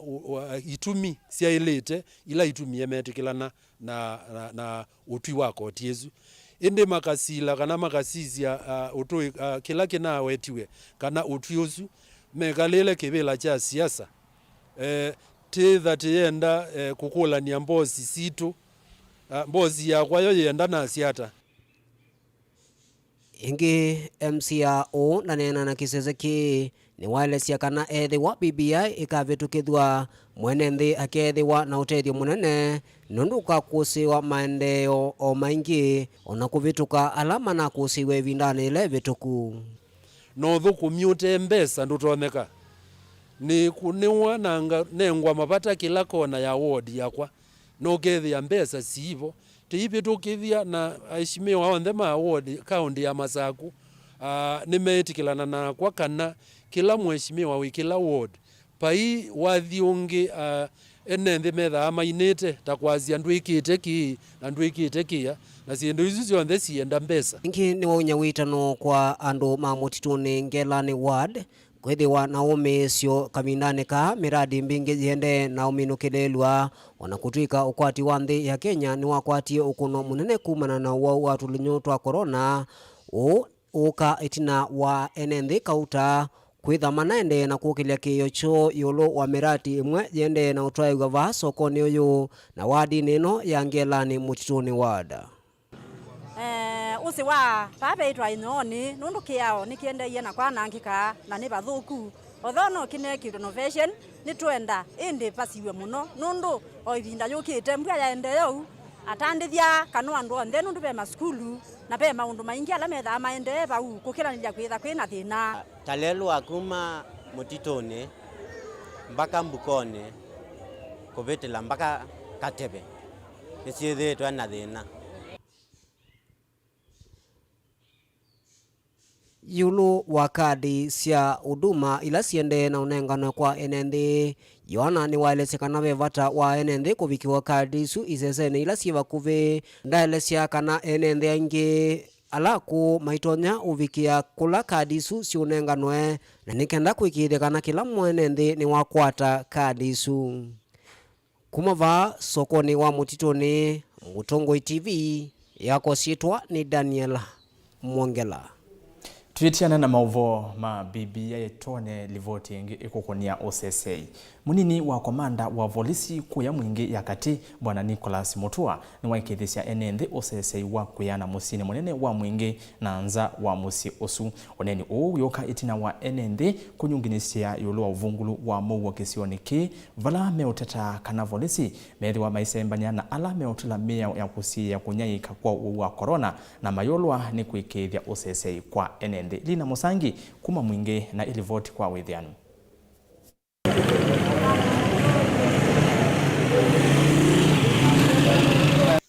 itumi sia ilite ila itumie metikilana na utui wa koti yesu indi makasila kana makasizia utui kila kina wetiwe kana utui usu mekalile kivila cha siasa tetha tienda kukula ni mbozi situ mbozi ya kwayo yenda na siata ingi MCAO na nena na kisezeki ni walesia kana ethi wa BBI ikavitukithwa mwene nthi akethiwa na utethio munene nundu kakusiwa maendeleo o maingi ona kuvituka alama na kusiwe vindani ile vituku no thukumyute mbesa ndutoneka ni kuniwa nanga nengwa mapata kila kona ya ward yakwa no kethia mbesa sivo tiipitukithia na aishimiwa onthe ma ward county ya Masaku nimetikilana na kwa kana kila mheshimiwa wi kila ward pai wathiungi enenthi metha mainite takwazia ndwikite ki na ndwikite kia na siendo isu cionthe cienda mbesa ingi ni wonya witano kwa andu ma Mutituni Ngelani Ward kwithiwa na umisyo kamindani ka miradi mbingi yende na uminukilelwa ona kutwika ukwati wa nthi ya Kenya ni wakwatie ukuno munene kumana na wa tulinyo twa corona uka itina wa enenthi kauta kwitha manaende na kukilia kiyo cho yulu wa miradi imwe yende na utwaiwa va sokoni uyu na wadi nino ya Ngelani Mutituni Ward usi wa pape itwa inyoni nundu kiao nikiendeie na kwa nangika na ni bathuku othono kineki renovation ni twenda indi pasiwe muno nundu o ivinda yukite mbwa yaende yau atandithia kanu andu onthe nundu be maskulu na be maundu maingi ala metha maende bau kukiranira kwitha kwina thina talelu akuma mutitoni mpaka mbukoni kubitila mpaka katebe nisiithiitwe na thina yulu wa kadi cia huduma ila ciende na unengano kwa NND Yohana ni waelesekana bevata wa NND kubikiwa kadi su isesene ila civa kuvi ndaelesia kana NND angi alaku maitonya uvikia kula kadi su ciunenganwe na nikenda kwikithikana kila mwenende ni wakwata kadi su kumava sokoni wa mutitoni Mutongoi TV yako sitwa ni Daniel Mwongela. Tuitiana na Mauvoo ma BBI tone livoting ikukonia OCSA. Munini wa komanda wa volisi kuya mwingi ya kati bwana Nicholas Mutua ni waikithisia NND OCSA wa kuyana musini munene wa mwingi na anza wa musi osu. Oneni yoka itina wa NND kunyunginisia yulu wa uvungulu wa Mauvoo kisioni ki vala meoteta kana volisi methi wa maisembanya na ala meotula mea ya kusi ya kunyayika kwa wa corona na mayolwa ni kuikithia OCSA kwa NND. Lina Musangi kuma mwingi na ili vote kwa withianu.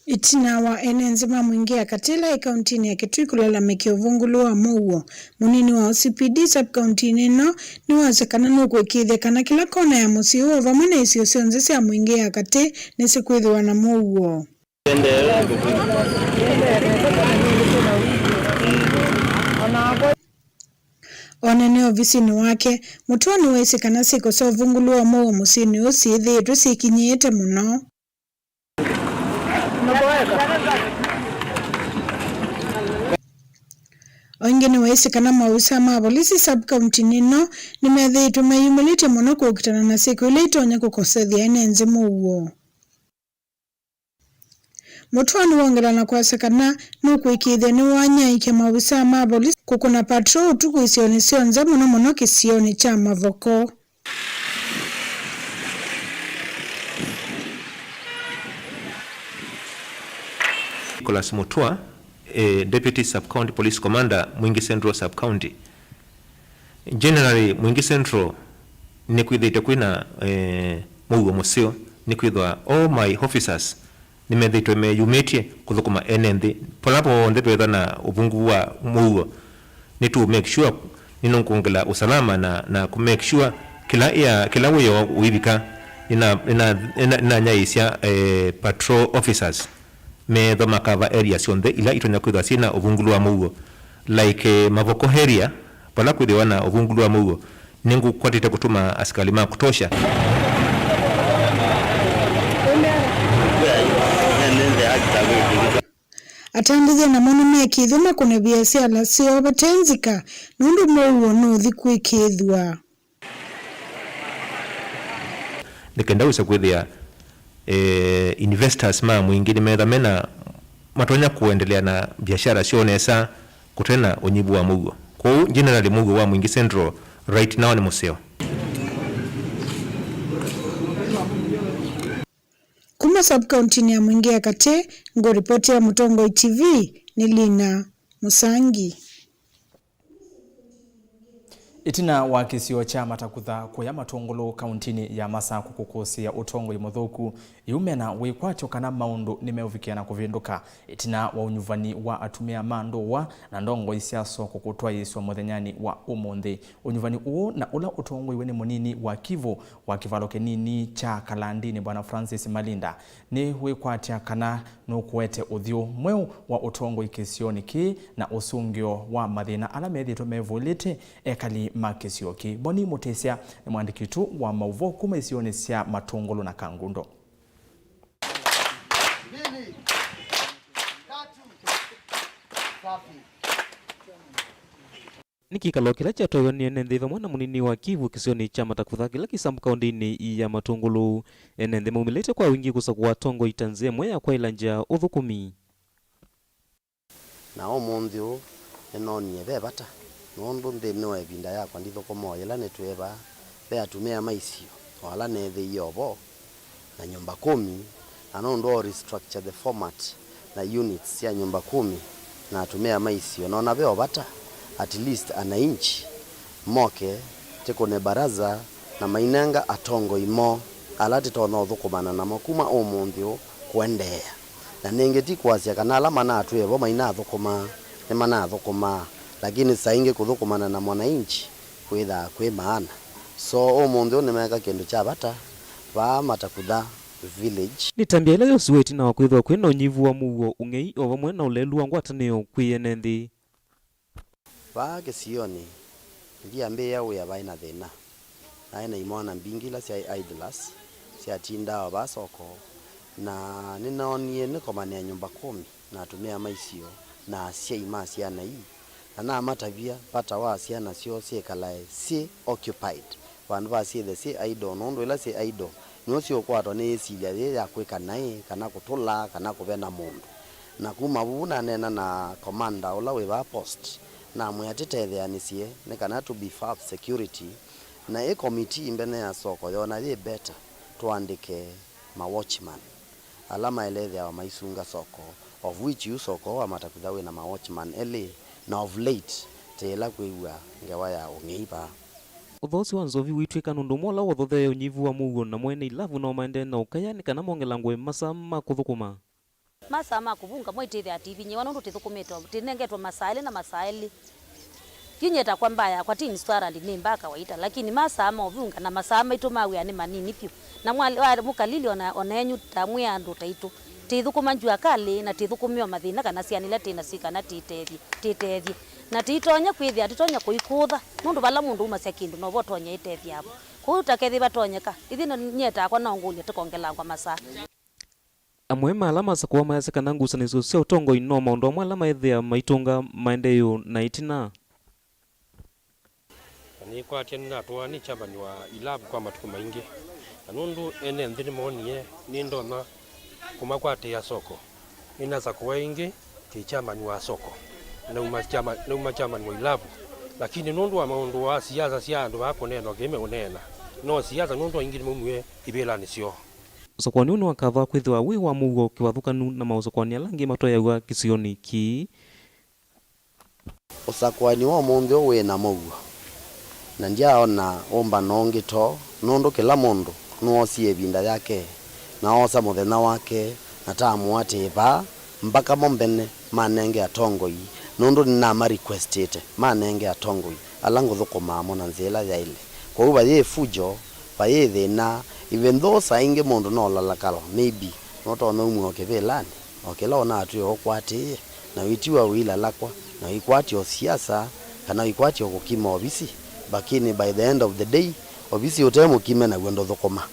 Itina wa enenzima mwingi ya katila ikauntini ya Kitui kulalamika uvungulu wa Mauvoo. Munini wa OCPD sub-countini no ni wazekana nuku ikithekana kila kona ya musi huo vamwena isio sionzesi ya mwingi ya kati nisikuithiwa na Mauvoo. Onene ofisini wake Mutua ni wesekana siko so uvungulu wa Mauvoo musini usithitwe sikinyite muno. Wengine wesekana mausa ma polisi sub-county nino ni methitwe mayumulite muno kukitana na siku ile itonya kukosethia enenzi Mauvoo. Mutua ni wongela na kwasekana nuku ikithia ni wanyaike mausa ma polisi kukuna patrol tuku isioni sionze muno kisioni cha Mavoko. Nicholas Mutua, Deputy Sub-County Police Commander, Mwingi Central Sub-County. Generally, Mwingi Central ni kwithite kwina Mauvoo musio ni kwithwa all my officers ni methitwe me yumitie kuthukuma NND polapo ndetwetha na uvungu wa Mauvoo ni to make sure nino kuongela usalama na ku make sure kila uyo uivika ina nyaisia patrol officers me the makava area sionde ila itonya kwithwa sina uvungulu wa Mauvoo like Mavoko area pala kwithwa na uvungulu wa Mauvoo ningu kwatite kutuma askari ma kutosha. Atandithia na mono mekithuma kuna biasia la sio batenzika nundu Mauvoo nuthi kwikithwa. Nikenda usa kwithia investors ma mwingi ni metha mena matonya kuendelea na biashara sionesa kutena unyibu wa Mauvoo. Kwa generally Mauvoo wa Mwingi Central right now ni museo. Kuma sub-county ya Mwingi ya Kate ngo ripoti ya Mutongoi TV ni Lina Musangi. Itina wa kisio cha matakutha kuya matongolo kauntini ya Masaku kukusia Utongoi muthuku iumena wikwacho kana maundu nimeuvikiana kuvinduka. Itina wa unyuvani wa atumia mandoa na ndongo isiaso kukutwa Yesu muthenyani wa umundi. Unyuvani uo na ula Utongoi wene munini wa Kivu wa kivalo kinini cha Kalandini bwana Francis Malinda ni wikwacha kana nukuete uthio mweu wa Utongoi kisioni ki na usungio wa mathina ala methitwe mevulite ekali makisioki. Boni Mutesia ni mwandikitu wa Mauvoo kuma isioni sia Matungulu na Kangundo. Nikikalo kila cha toyo ni NND mwana munini wa Kivu kisioni cha matakutha kila kisambu kaundini ya Matungulu. NND mumilete kwa wingi kusakuwa Tongo itanze mwea kwa ilanja uthukumi. na omunthi enonie bebata nondu nthini wa ibinda yakwa ndithukuma ila nitweba be atumia maisio wala nethi yobo na nyumba 10 na nondu restructure the format na units ya nyumba 10 na atumia maisio nona beo bata at least ana inch moke tekone baraza na mainenga atongo imo alati tono thukumana na makuma omunthi kuendea na ningeti kwasia kana ala mana atwebo maina thukuma ni mana thukuma lakini sainge kuthukumana na mwananchi kwitha kwi maana so omunthi ni meka kindu cha bata ba matakutha village ni tambia ila yosueti na wakwithwa kwina unyivu wa muo ungei o vamwe na ulelu wa ngwatanio kwiyene nthi ba kisioni ndia mbe ya uya baina thina aina imwana mbingila cia idlers cia tinda wa basoko na ninaonie nikomania nyumba 10 na atumia maisio na cia ima cia na hii na matavia pata wa cia na cio ciekalae si occupied vandu va cie the si idle nondo ila si idle no cio kwatwa ni cilia ya kwika nai kana kutula kana kuvena mundu na kuma vuna nena na commander ula we va post na mwatetetheanicie ni kana to beef up security na e committee mbene ya soko yona ye better tuandike ma watchman alama elethia wa maisunga soko of which you soko wa matakuthawe na ma watchman ele na of late tela kwiwa ngewa ya ungeipa uthosi wa nzovi witwika nundu mola wothothe unyivu wa muo na mwene ilavu na maende na ukayani kana mongela ngwe masama kuthukuma masama kuvunga moitithia ativinye wanundu tithukumitwa tinengetwa masaili na masaili kinyeta kwa mbaya kwa tini swara ni mbaka waita lakini masama ovunga na masama itumawe ani manini pio na mwali mukalili onenyu tamwe andu taitu tithukuma njua kali na tithukumio mathina kana cianile tina sikana titethi na titonya kwithia titonya kuikutha nundu bala mundu umacia kindu no botonya itethi hapo ku takethi batonyeka ithino nyeta kwa nongulia tukongela kwa masaa amwe malama sakuwa mayasekana ngusanizo cia utongo ino maundu amwe alama ethia maitunga maendeyo na itina ni kwa tiani na toa ni chamba ni wa ilabu kwa matuku maingi nundu ene nthini monie ni ndona kuma kwa ya soko ina za kwa ingi ti chamba ni wa soko na uma chamba ni wa ilabu lakini nundu wa maundu wa siasa cia andu bako neno game unena no siasa nundu ingi mumwe ibela ni cio usokwani unu wakava kwithwa wi wa muo kiwathukanu na mausokwani alangi matoyawa kisioni ki usakwani wa munthi we na muo na ndiaona omba nongi to nundu kila mundu nuosie binda yake na osa muthenya wake na tamu atiba mpaka mombene manenge atongoi nundu nina ma requestete manenge atongoi alangu thukuma mona nzela ya ile kwa hiyo baye fujo baye thina even though sainge mundu no lalakalo maybe noto no umwe okebelani okela na atu okwati na witiwa wila lakwa na ikwati o siasa kana ikwati okukima obisi bakini by the end of the day obisi utemu kime na gwendo thukuma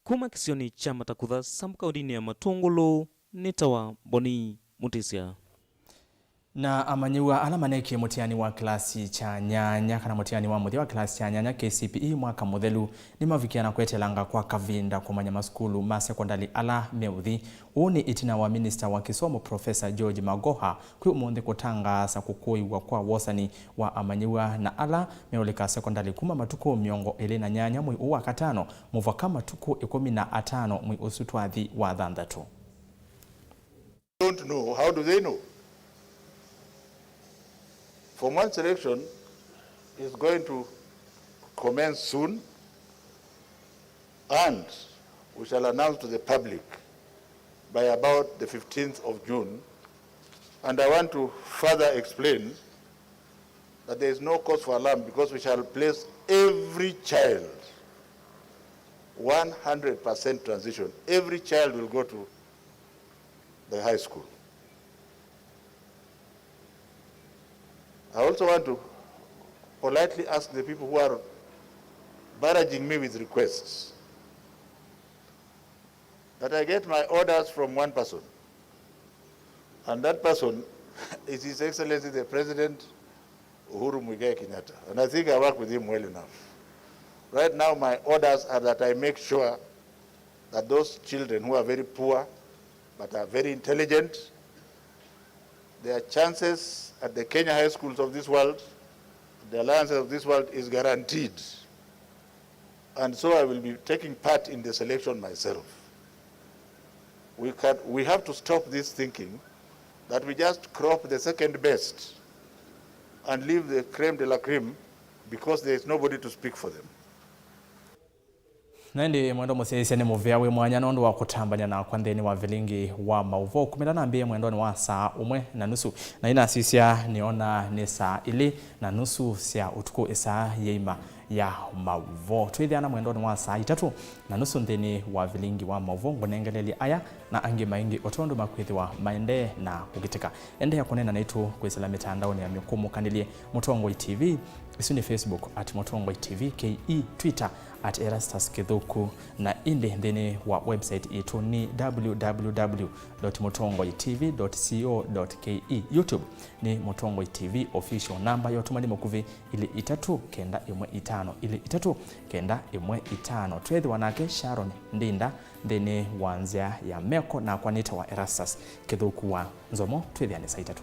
kuma kisioni cha matakutha samkaudini ya matungulu nitawa Boni Mutisia na amanyiwa ala maneki mutiani wa klasi cha nyanya kana mutiani wa muthi wa klasi cha nyanya KCPE mwaka muthelu ni mavikiana kwetelanga kwa kavinda kumanya maskulu ma sekondari ala meuthi uni itina wa minister wa kisomo Professor George Magoha kwi umundi kutangaza kukuiwa kwa wosani wa amanyiwa na ala meoleka sekondari kuma matuko miongo elena nyanya mwi uwa katano muvaka matuko 15 mwi usutwathi wa thanthatu. Don't know, how do they know? Form 1 selection is going to commence soon, and we shall announce to the public by about the 15th of June. And I want to further explain that there is no cause for alarm because we shall place every child 100% transition. Every child will go to the high school. I also want to politely ask the people who are barraging me with requests that I get my orders from one person, and that person is His Excellency the President Uhuru Muigai Kenyatta, and I think I work with him well enough. Right now, my orders are that I make sure that those children who are very poor but are very intelligent, their chances at the Kenya high schools of this world, the alliances of this world, is guaranteed. And so I will be taking part in the selection myself. We have to stop this thinking that we just crop the second best and leave the creme de la creme because there is nobody to speak for them. Naindi mwendo musisi ni muvia we mwanya nondo wa kutambanya na kwandeni wa Vilingi wa Mauvoo kumilana mbie mwendo ni wa saa 1:30 na ina sisia niona ni saa 2:30 sia utuku isa yeima ya Mauvoo twithiana mwendo ni wa saa 3:30 ndeni wa Vilingi wa Mauvoo ngonengeleli aya na angi maingi otondo makwithi wa maende na kugitika ende ya kunena naitu kwisila mitandao ni ya mikumu kanilie Mutongoi TV isu ni Facebook @Mutongoi TV KE Twitter @Erastus Kithuku na indi ndeni wa website itu ni www.mutongoitv.co.ke. YouTube ni Mutongoi TV official number yotumani mukuvi ili 39115 ili 39115 twethi wanake Sharon Ndinda ndeni wanzia ya Meko na kwanita wa Erastus Kithuku wa Nzomo twethi ane saa 3.